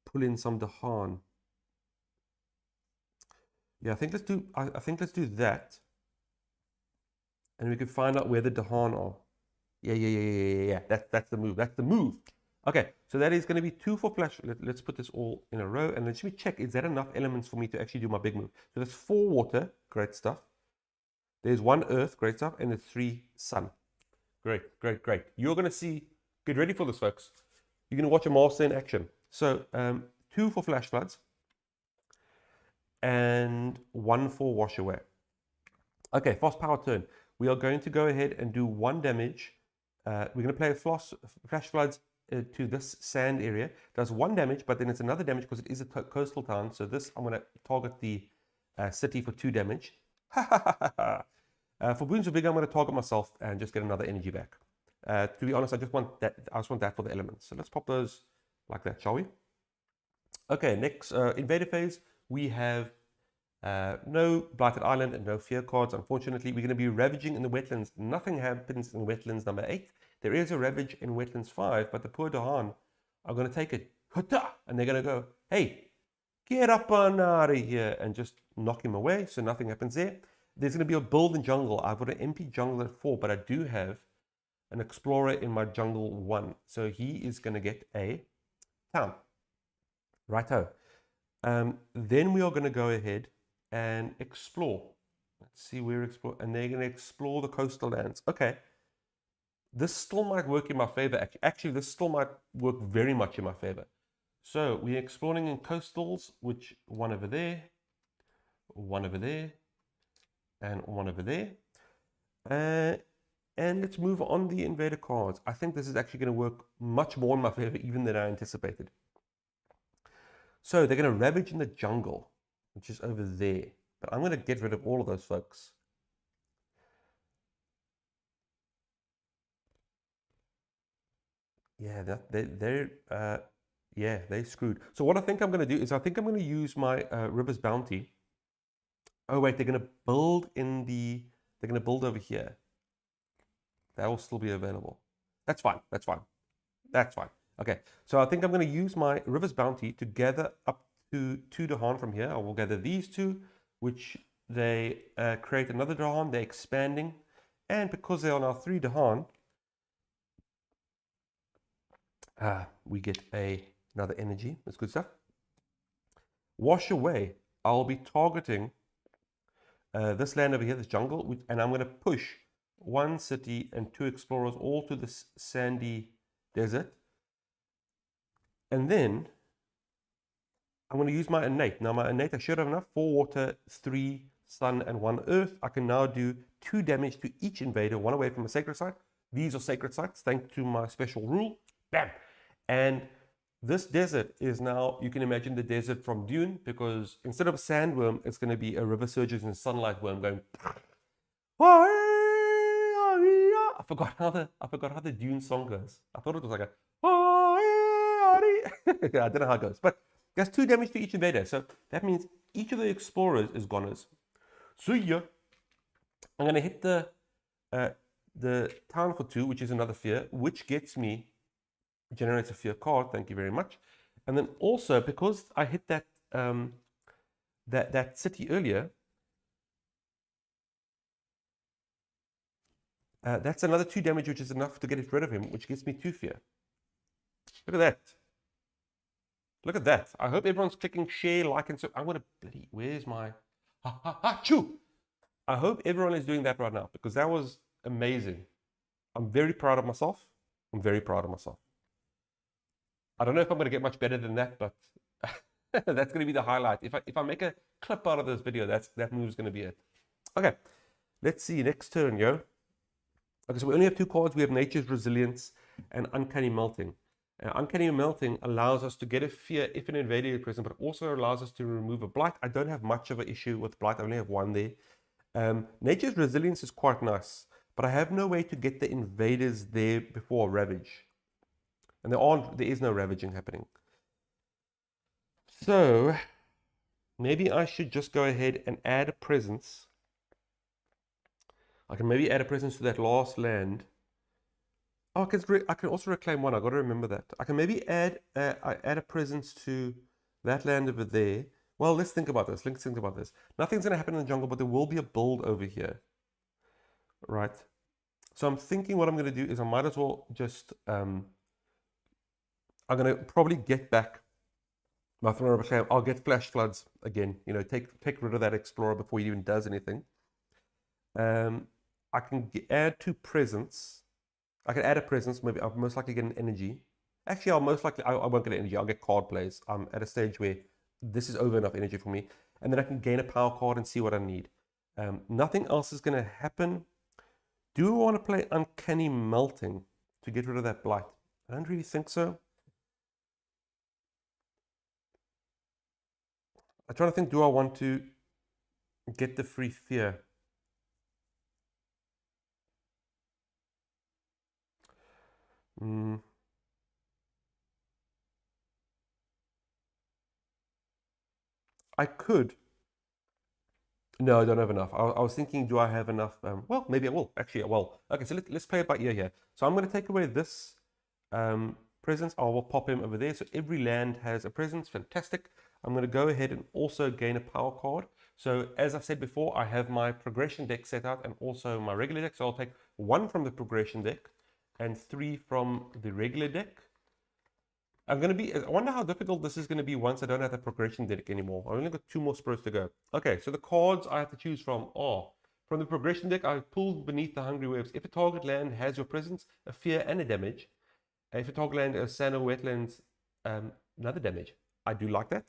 pull in some Dahan. Yeah, I think let's do that. And we can find out where the Dahan are. Yeah. That's the move. Okay, so that is going to be 2 for flash. Let's put this all in a row, and let me check, is that enough elements for me to actually do my big move? So there's 4 water, great stuff. There's 1 earth, great stuff, and there's 3 sun. Great. You're going to see, get ready for this, folks. You're going to watch a master in action. So 2 for flash floods, and 1 for wash away. Okay, fast power turn. We are going to go ahead and do 1 damage. We're going to play flash floods to this sand area. Does 1 damage, but then it's another damage because it is a coastal town. So this, I'm going to target the city for 2 damage. For Boons of Big, I'm going to target myself and just get another energy back. To be honest, I just want that for the elements. So let's pop those like that, shall we? Okay, next invader phase. We have no Blighted Island and no fear cards. Unfortunately, we're going to be ravaging in the wetlands. Nothing happens in wetlands number 8. There is a ravage in wetlands 5, but the poor Dahan are going to take it. And they're going to go, hey, get up on out of here, and just knock him away. So nothing happens there. There's going to be a build in jungle. I've got an MP jungle at 4, but I do have an explorer in my jungle 1. So he is going to get a town. Righto. Then we are going to go ahead and explore. Let's see where explore. And they're going to explore the coastal lands. Okay. This still might work in my favor. Actually, this still might work very much in my favor. So we're exploring in coastals, which 1 over there, 1 over there, and 1 over there. And let's move on the invader cards. I think this is actually going to work much more in my favor even than I anticipated. So they're going to ravage in the jungle, which is over there. But I'm going to get rid of all of those folks. Yeah, they're screwed. So what I think I'm going to do is I think I'm going to use my River's Bounty. Oh wait, they're going to build over here. That will still be available. That's fine. That's fine. That's fine. Okay, so I think I'm going to use my River's Bounty to gather up to 2 Dahan from here. I will gather these two, which they create another Dahan. They're expanding. And because they are now 3 Dahan, we get another energy. That's good stuff. Wash away. I'll be targeting this land over here, this jungle, and I'm going to push 1 city and 2 explorers all to this sandy desert. And then I'm going to use my innate. Now my innate, I should have enough. 4 water, 3 sun, and 1 earth. I can now do 2 damage to each invader, 1 away from a sacred site. These are sacred sites, thanks to my special rule. Bam! And this desert is now, you can imagine the desert from Dune, because instead of a sandworm, it's going to be a river surges and sunlight worm going. I forgot how the Dune song goes. I thought it was like a. Yeah, I don't know how it goes, but there's 2 damage to each invader, so that means each of the explorers is goners. So yeah, I'm going to hit the town for 2, which is another fear, which gets me. Generates a fear card, thank you very much. And then also, because I hit that that city earlier, that's another 2 damage, which is enough to get rid of him, which gives me 2 fear. Look at that. Look at that. I hope everyone's clicking share, like, and so. I want to bloody. Where's my chew? I hope everyone is doing that right now, because that was amazing. I'm very proud of myself. I'm very proud of myself. I don't know if I'm going to get much better than that, but that's going to be the highlight. If I make a clip out of this video, that move is going to be it. Okay, let's see. Next turn, yo. Okay, so we only have 2 cards. We have Nature's Resilience and Uncanny Melting. Uncanny Melting allows us to get a fear if an invader is present, but also allows us to remove a blight. I don't have much of an issue with blight. I only have 1 there. Nature's Resilience is quite nice, but I have no way to get the invaders there before Ravage. And there is no ravaging happening. So maybe I should just go ahead and add a presence. I can maybe add a presence to that last land. Oh, I can also reclaim 1. I got to remember that. I can maybe add a presence to that land over there. Well, let's think about this. Let's think about this. Nothing's going to happen in the jungle, but there will be a build over here. Right. So I'm thinking what I'm going to do is I might as well just... I'm going to probably get back my Throne of Reclaim. I'll get Flash Floods again. You know, take rid of that Explorer before he even does anything. I can add 2 presence. I can add a presence. Maybe I'll most likely get an energy. Actually, I won't get an energy. I'll get card plays. I'm at a stage where this is over enough energy for me. And then I can gain a power card and see what I need. Nothing else is going to happen. Do we want to play Uncanny Melting to get rid of that blight? I don't really think so. I'm trying to think, do I want to get the free fear? I could. No, I don't have enough. I was thinking, do I have enough? Well, maybe I will. Actually, well. Okay, so let's play it by ear here. So I'm going to take away this presence. I will pop him over there. So every land has a presence. Fantastic. I'm going to go ahead and also gain a power card. So as I said before, I have my progression deck set out and also my regular deck. So I'll take 1 from the progression deck and 3 from the regular deck. I wonder how difficult this is going to be once I don't have the progression deck anymore. I've only got 2 more spurs to go. Okay, so the cards I have to choose from are, from the progression deck, I pulled Beneath the Hungry Waves. If a target land has your presence, a fear, and a damage. If a target land has sand or wetlands, another damage. I do like that.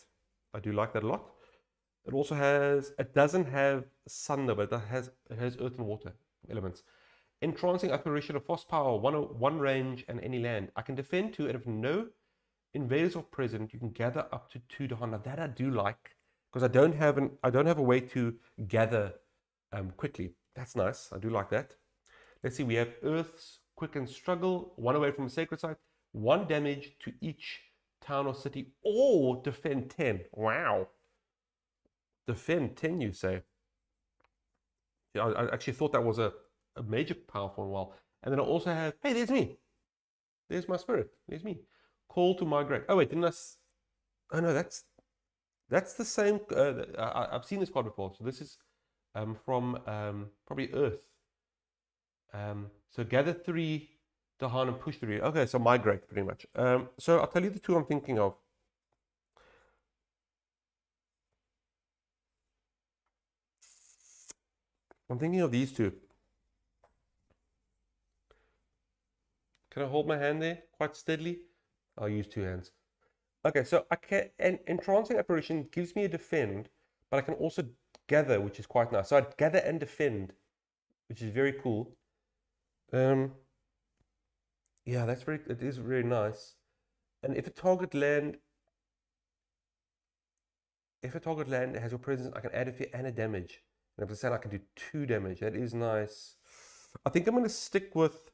I do like that a lot. It also has, it doesn't have sun though, but it has earth and water elements. Entrancing apparition of force power, 1 range and any land. I can defend 2, and if no invaders are present, you can gather up to 2 Dahan. Now that I do like, because I don't have a way to gather quickly. That's nice. I do like that. Let's see. We have Earth's Quicken Struggle, 1 away from a sacred site, 1 damage to each town or city, or defend 10. Wow. Defend 10, you say? Yeah, I actually thought that was a major powerful one. And then I also have, hey, there's me. There's my spirit. There's me. Call to migrate. Oh, wait, didn't I? Oh, no, that's the same. I've seen this card before. So this is from probably Earth. So gather 3 Dahan and push 3. Okay, so migrate pretty much. So I'll tell you the 2 I'm thinking of. I'm thinking of these 2. Can I hold my hand there quite steadily? I'll use 2 hands. Okay, so I can, and entrancing apparition gives me a defend, but I can also gather, which is quite nice. So I gather and defend, which is very cool. Yeah, it is very nice. And if a target land has your presence, I can add a fear and a damage. And if I say I can do 2 damage, that is nice. I think I'm going to stick with.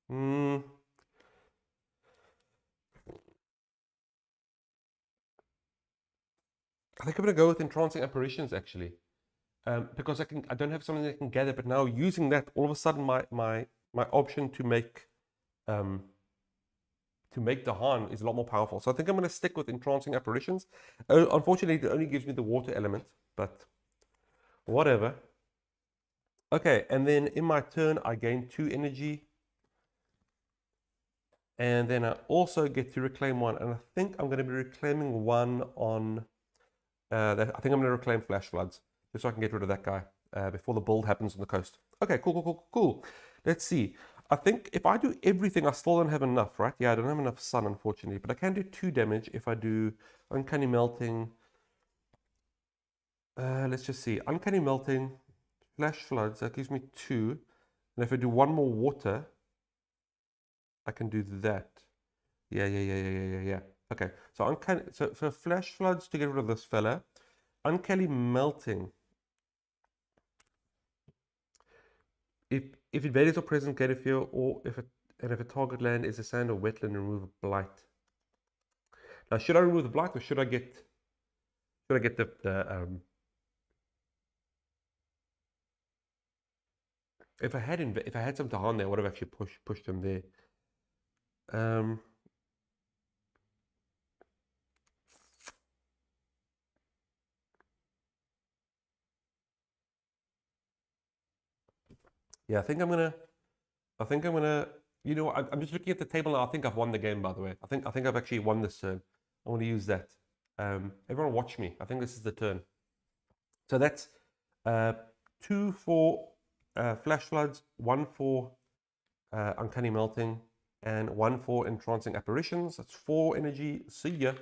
I think I'm going to go with entrancing apparitions actually, because I don't have something that I can gather. But now using that, all of a sudden my option to make Dahan is a lot more powerful. So I think I'm going to stick with entrancing apparitions. Unfortunately, it only gives me the water element, but whatever. Okay, and then in my turn, I gain 2 energy. And then I also get to reclaim 1. And I think I'm going to be reclaiming 1 on... I think I'm going to reclaim Flash Floods, just so I can get rid of that guy before the build happens on the coast. Okay, cool. Let's see. I think if I do everything, I still don't have enough, right? Yeah, I don't have enough sun, unfortunately. But I can do 2 damage if I do Uncanny Melting. Let's just see. Uncanny Melting, Flash Floods, that gives me 2. And if I do 1 more water, I can do that. Yeah. Okay, so for Flash Floods to get rid of this fella. Uncanny Melting. If invaders are present, gain a fear, or if a target land is a sand or wetland, remove a blight. Now, should I remove the blight, or should I get the if I had some Dahan there, I would have actually pushed them there. Yeah, I think I'm gonna. You know, I'm just looking at the table now. I think I've won the game. By the way, I think I've actually won this turn. I want to use that. Everyone, watch me. I think this is the turn. So that's 2 for Flash Floods, 1 for Uncanny Melting, and 1 for Entrancing Apparitions. That's 4 energy. See ya.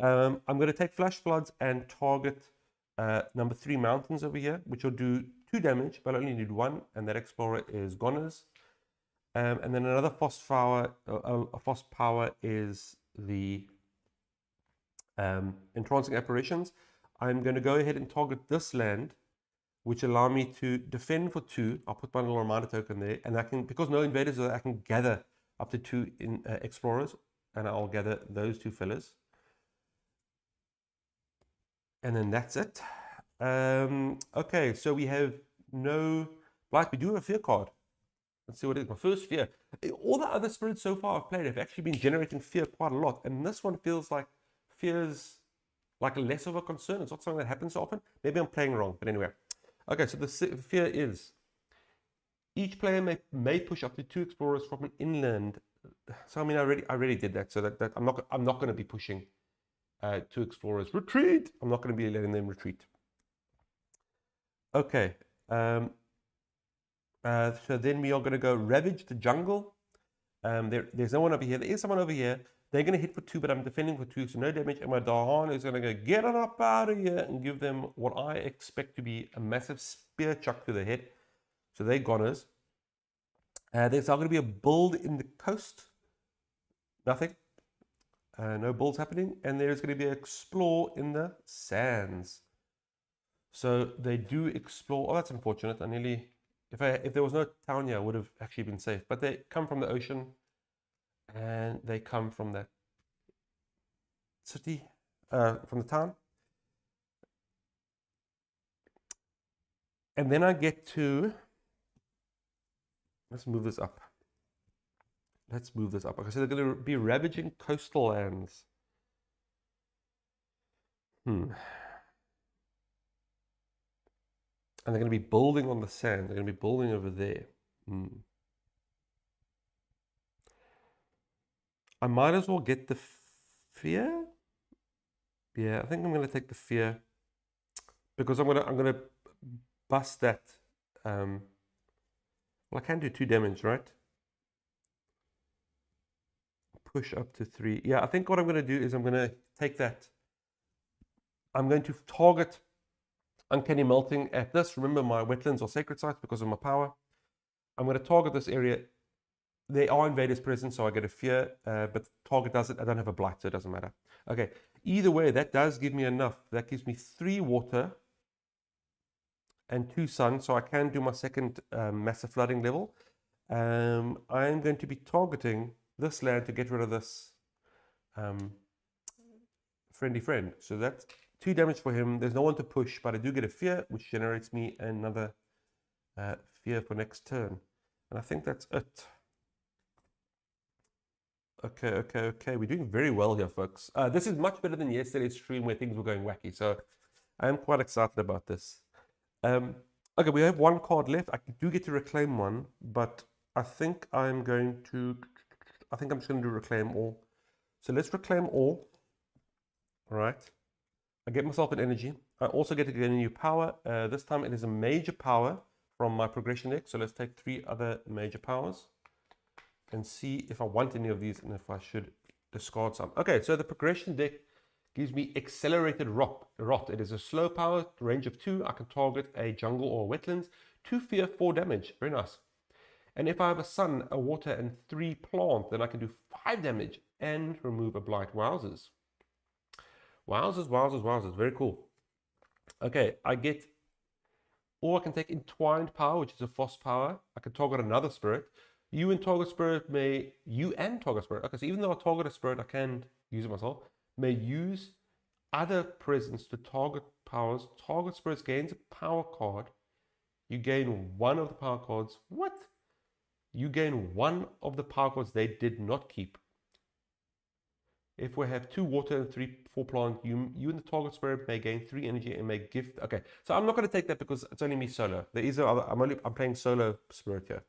I'm going to take Flash Floods and target number 3 mountains over here, which will do 2 damage, but I only need 1, and that Explorer is Goners. And then another Frost Power is the Entrancing Apparitions. I'm going to go ahead and target this land, which allow me to defend for 2. I'll put my little reminder token there, and I can, because no invaders are, I can gather up to 2 in Explorers, and I'll gather those 2 fillers. And then that's it. Okay, so we have no blight. We do have a fear card. Let's see what it is. My first fear. All the other spirits so far I've played have actually been generating fear quite a lot, and this one feels like fear's like less of a concern. It's not something that happens so often. Maybe I'm playing wrong, but anyway. Okay, so the fear is each player may push up to 2 explorers from an inland. So I mean, I already did that. So that I'm not going to be pushing 2 explorers. Retreat. I'm not going to be letting them retreat. Okay. So then we are going to go ravage the jungle. There's no one over here. There is someone over here. They're going to hit for 2, but I'm defending for 2, so no damage. And my Dahan is going to go get on up out of here and give them what I expect to be a massive spear chuck to the head. So they're goners. There's now going to be a build in the coast. Nothing. No builds happening. And there's going to be an explore in the sands. So they do explore. Oh, that's unfortunate. I nearly... If there was no town here, I would have actually been safe. But they come from the ocean. And they come from that city, from the town. And then I get to, let's move this up. Let's move this up. Okay, so they're going to be ravaging coastal lands. And they're going to be building on the sand. They're going to be building over there. I might as well get the fear. Yeah, I think I'm going to take the fear because I'm gonna bust that. Well, I can do 2 damage, right? Push up to 3. Yeah, I think what I'm going to do is I'm going to take that. I'm going to target Uncanny Melting at this. Remember, my wetlands are sacred sites because of my power. I'm going to target this area. There are invaders present, so I get a fear, but target doesn't. I don't have a blight, so it doesn't matter. Okay, either way, that does give me enough. That gives me 3 water and 2 sun, so I can do my second massive flooding level. I'm going to be targeting this land to get rid of this friendly friend. So that's 2 damage for him. There's no one to push, but I do get a fear, which generates me another fear for next turn. And I think that's it. Okay. We're doing very well here, folks. This is much better than yesterday's stream where things were going wacky. So I am quite excited about this. Okay, we have 1 card left. I do get to reclaim 1, but I think I'm just going to do reclaim all. So let's reclaim all. All right. I get myself an energy. I also get to get a new power. This time it is a major power from my progression deck. So let's take 3 other major powers and see if I want any of these and if I should discard some. Okay, so the progression deck gives me accelerated rot. It is a slow power, range of 2. I can target a jungle or wetlands. 2 fear, 4 damage. Very nice. And if I have a sun, a water, and 3 plant, then I can do 5 damage and remove a blight. Wowzers. Wowzers. Very cool. Okay, I get, or I can take entwined power, which is a frost power. I can target another spirit. You and target spirit. Okay, so even though I target a spirit, I can use it myself. May use other presence to target powers. Target spirits gains a power card. You gain 1 of the power cards. What? You gain 1 of the power cards they did not keep. If we have 2 water and 4 plant, you and the target spirit may gain 3 energy and may gift. Okay, so I'm not going to take that because it's only me solo. There is other. I'm playing solo spirit here.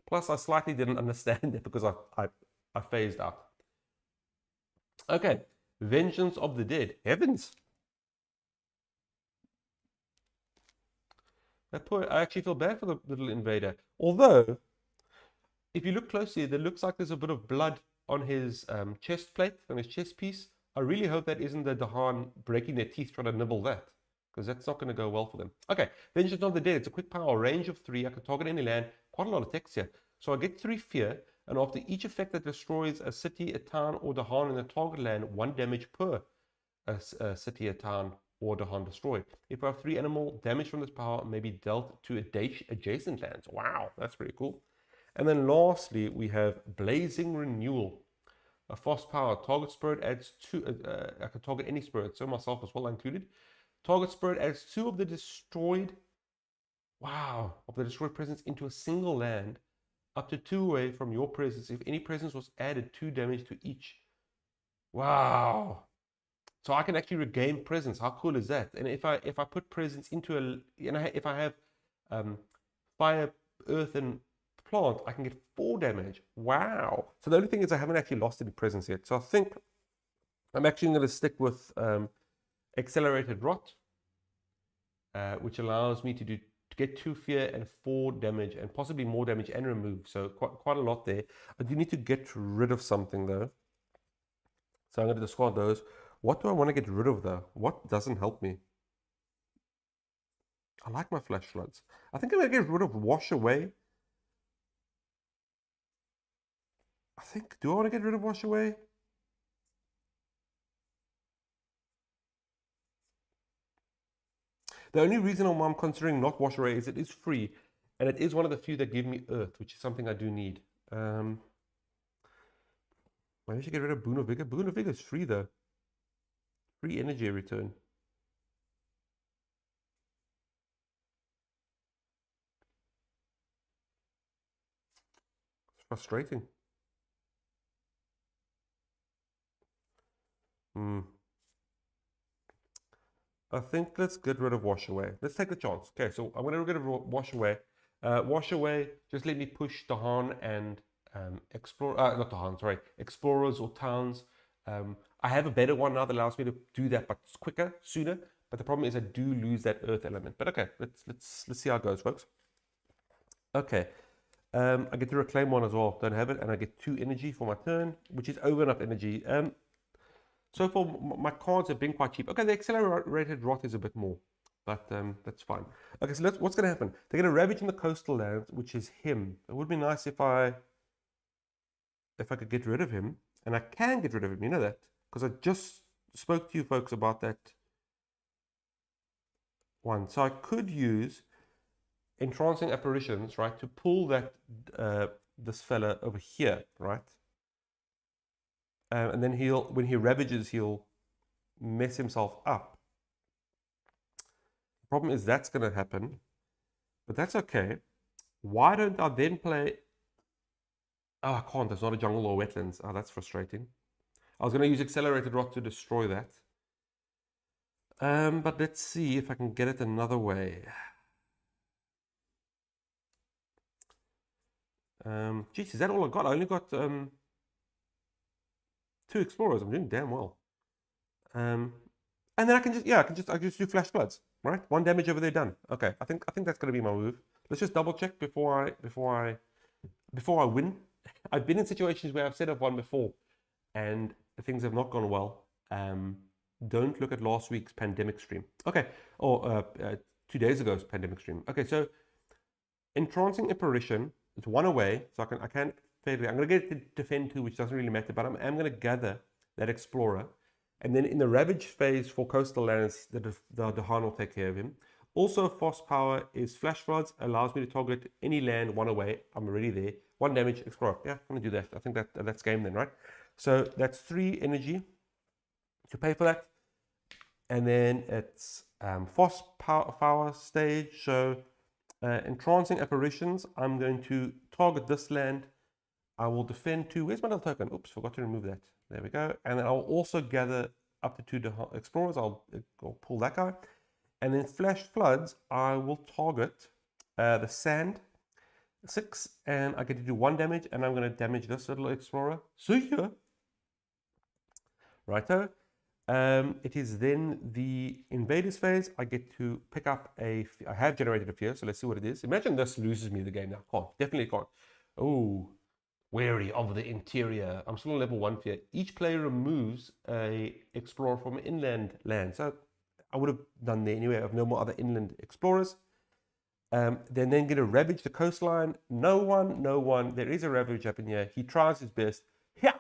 Plus, I slightly didn't understand it because I phased out. Okay, Vengeance of the Dead. Heavens! I actually feel bad for the little invader. Although, if you look closely, there looks like there's a bit of blood on his chest plate, on his chest piece. I really hope that isn't the Dahan breaking their teeth trying to nibble that, because that's not going to go well for them. Okay, Vengeance of the Dead. It's a quick power, range of 3. I can target any land. Quite a lot of text here. So I get 3 fear, and after each effect that destroys a city, a town, or Dahan in the target land, 1 damage per a city, a town, or Dahan destroyed. If I have 3 animal, damage from this power may be dealt to adjacent lands. Wow, that's pretty cool. And then lastly, we have Blazing Renewal. A fast power. Target spirit adds 2. I can target any spirit, so myself as well included. Target spirit adds 2 of the destroyed. Wow, of the destroyed presence into a single land, up to 2 away from your presence. If any presence was added, 2 damage to each. Wow. So I can actually regain presence. How cool is that? And if I put presence into if I have fire, earth, and plant, I can get 4 damage. Wow. So the only thing is I haven't actually lost any presence yet. So I think I'm actually going to stick with accelerated rot, which allows me to get 2 fear and 4 damage and possibly more damage and remove. So quite a lot there. I do need to get rid of something though. So I'm going to discard those. What do I want to get rid of though? What doesn't help me? I like my flash floods. I think I'm going to get rid of wash away. Do I want to get rid of wash away? The only reason why I'm considering not wash away is it is free, and it is one of the few that give me earth, which is something I do need. Maybe I should get rid of Boon of Vigor. Boon of Vigor is free though. Free energy return. It's frustrating. I think let's get rid of wash away. Let's take the chance. Okay, so I'm going to get rid of wash away. Wash away, just let me push Dahan and explore, not Dahan, sorry, explorers or towns. I have a better one now that allows me to do that, but it's quicker, sooner. But the problem is I do lose that earth element. But okay, let's see how it goes, folks. Okay, I get to reclaim one as well. Don't have it, and I get 2 energy for my turn, which is over enough energy. So far, my cards have been quite cheap. Okay, the accelerated rot is a bit more, but that's fine. Okay, so what's going to happen? They're going to ravage in the coastal lands, which is him. It would be nice if I could get rid of him, and I can get rid of him. You know that, because I just spoke to you folks about that one. So I could use entrancing apparitions, right, to pull that this fella over here, right? And then when he ravages, he'll mess himself up. The problem is that's going to happen, but that's okay. Why don't I then play... Oh, I can't. There's not a jungle or wetlands. Oh, that's frustrating. I was going to use accelerated rot to destroy that. But let's see if I can get it another way. Geez, is that all I got? I only got 2 explorers. I'm doing damn well. And then I can just do flash floods, right? 1 damage over there, done. Okay, I think that's gonna be my move. Let's just double check before I win. I've been in situations where I've said I've won before, and things have not gone well. Don't look at last week's pandemic stream. Okay, or 2 days ago's pandemic stream. Okay, so entrancing apparition. It's 1 away, so I can't fade away. I'm going to get it to defend 2, which doesn't really matter, but I'm going to gather that explorer. And then in the ravage phase for coastal lands, the Dahan will take care of him. Also, fast power is flash floods, allows me to target any land 1 away. I'm already there. 1 damage, explorer. Yeah, I'm going to do that. I think that's game then, right? So that's 3 energy to pay for that. And then it's fast power stage. So entrancing apparitions, I'm going to target this land. I will defend 2. Where's my little token? Oops, forgot to remove that. There we go. And then I'll also gather up to 2 explorers. I'll pull that guy. And then flash floods, I will target the sand 6, and I get to do 1 damage, and I'm going to damage this little explorer. See ya. Righto. It is then the invaders phase. I get to pick up I have generated a fear, so let's see what it is. Imagine this loses me the game now. Can't, definitely can't. Oh, wary of the interior. I'm still on level 1 fear. Each player removes a explorer from an inland land. So I would have done there anyway. I have no more other inland explorers. They're then going to ravage the coastline. No one. There is a ravage up in here. He tries his best. Yeah,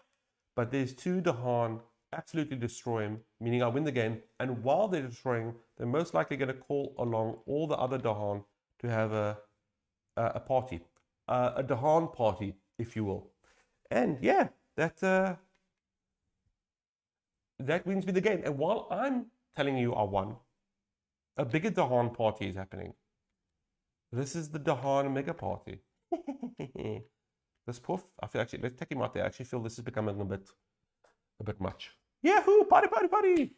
but there's 2 Dahan. Absolutely destroy him, meaning I win the game. And while they're destroying, they're most likely going to call along all the other Dahan to have a party, a Dahan party, if you will. And yeah, that wins me the game. And while I'm telling you I won, a bigger Dahan party is happening. This is the Dahan mega party. This poor, I feel actually, let's take him out there. I actually feel this is becoming a bit much. Yahoo! Party!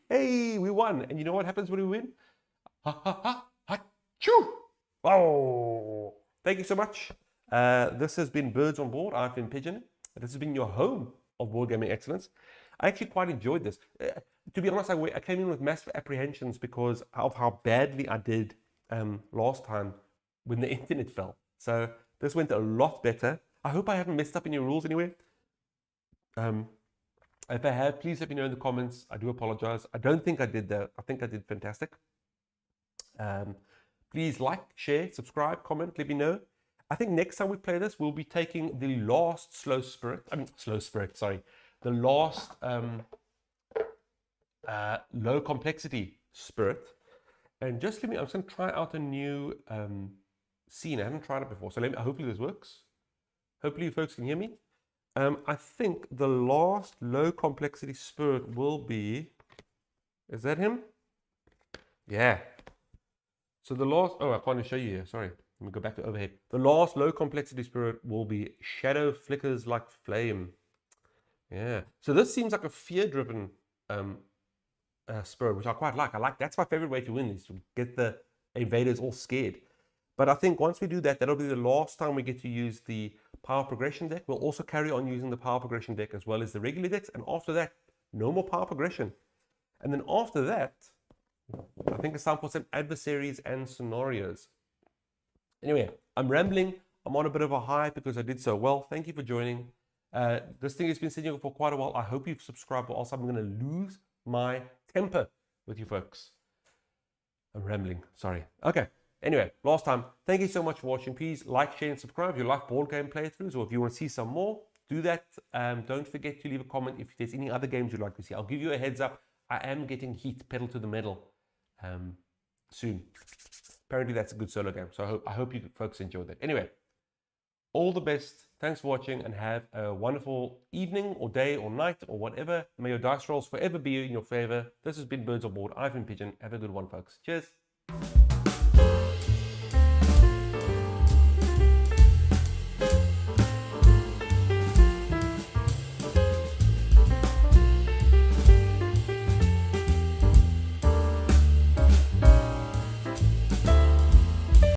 Hey, we won. And you know what happens when we win? Ha ha ha ha choo! Oh! Thank you so much. This has been Birds on Board. I've been Pigeon. This has been your home of board gaming excellence. I actually quite enjoyed this. To be honest, I came in with massive apprehensions because of how badly I did last time when the internet fell. So this went a lot better. I hope I haven't messed up any rules anywhere. If I have, please let me know in the comments. I do apologize. I don't think I did that. I think I did fantastic. Please like, share, subscribe, comment, let me know. I think next time we play this, we'll be taking the last the last low complexity spirit. And just let me, I'm just going to try out a new scene. I haven't tried it before. So hopefully this works. Hopefully you folks can hear me. I think the last low complexity spirit will be, is that him? Yeah. So the last, I can't show you here, sorry. Let me go back to overhead. The last low complexity spirit will be shadow flickers like flame. Yeah. So this seems like a fear-driven spirit, which I quite like. That's my favorite way to win, is to get the invaders all scared. But I think once we do that, that'll be the last time we get to use the power progression deck. We'll also carry on using the power progression deck as well as the regular decks. And after that, no more power progression. And then after that, I think it's time for some adversaries and scenarios. Anyway, I'm rambling. I'm on a bit of a high because I did so well. Thank you for joining. This thing has been sitting for quite a while. I hope you've subscribed, or else I'm going to lose my temper with you folks. I'm rambling. Sorry. Okay. Anyway, last time, thank you so much for watching. Please like, share, and subscribe if you like board game playthroughs, or if you want to see some more, do that. Don't forget to leave a comment if there's any other games you'd like to see. I'll give you a heads up. I am getting heat, pedal to the metal, soon. Apparently that's a good solo game, so I hope you folks enjoyed that. Anyway, all the best. Thanks for watching, and have a wonderful evening or day or night or whatever. May your dice rolls forever be in your favor. This has been Birds on Board. I've been Pigeon. Have a good one, folks. Cheers.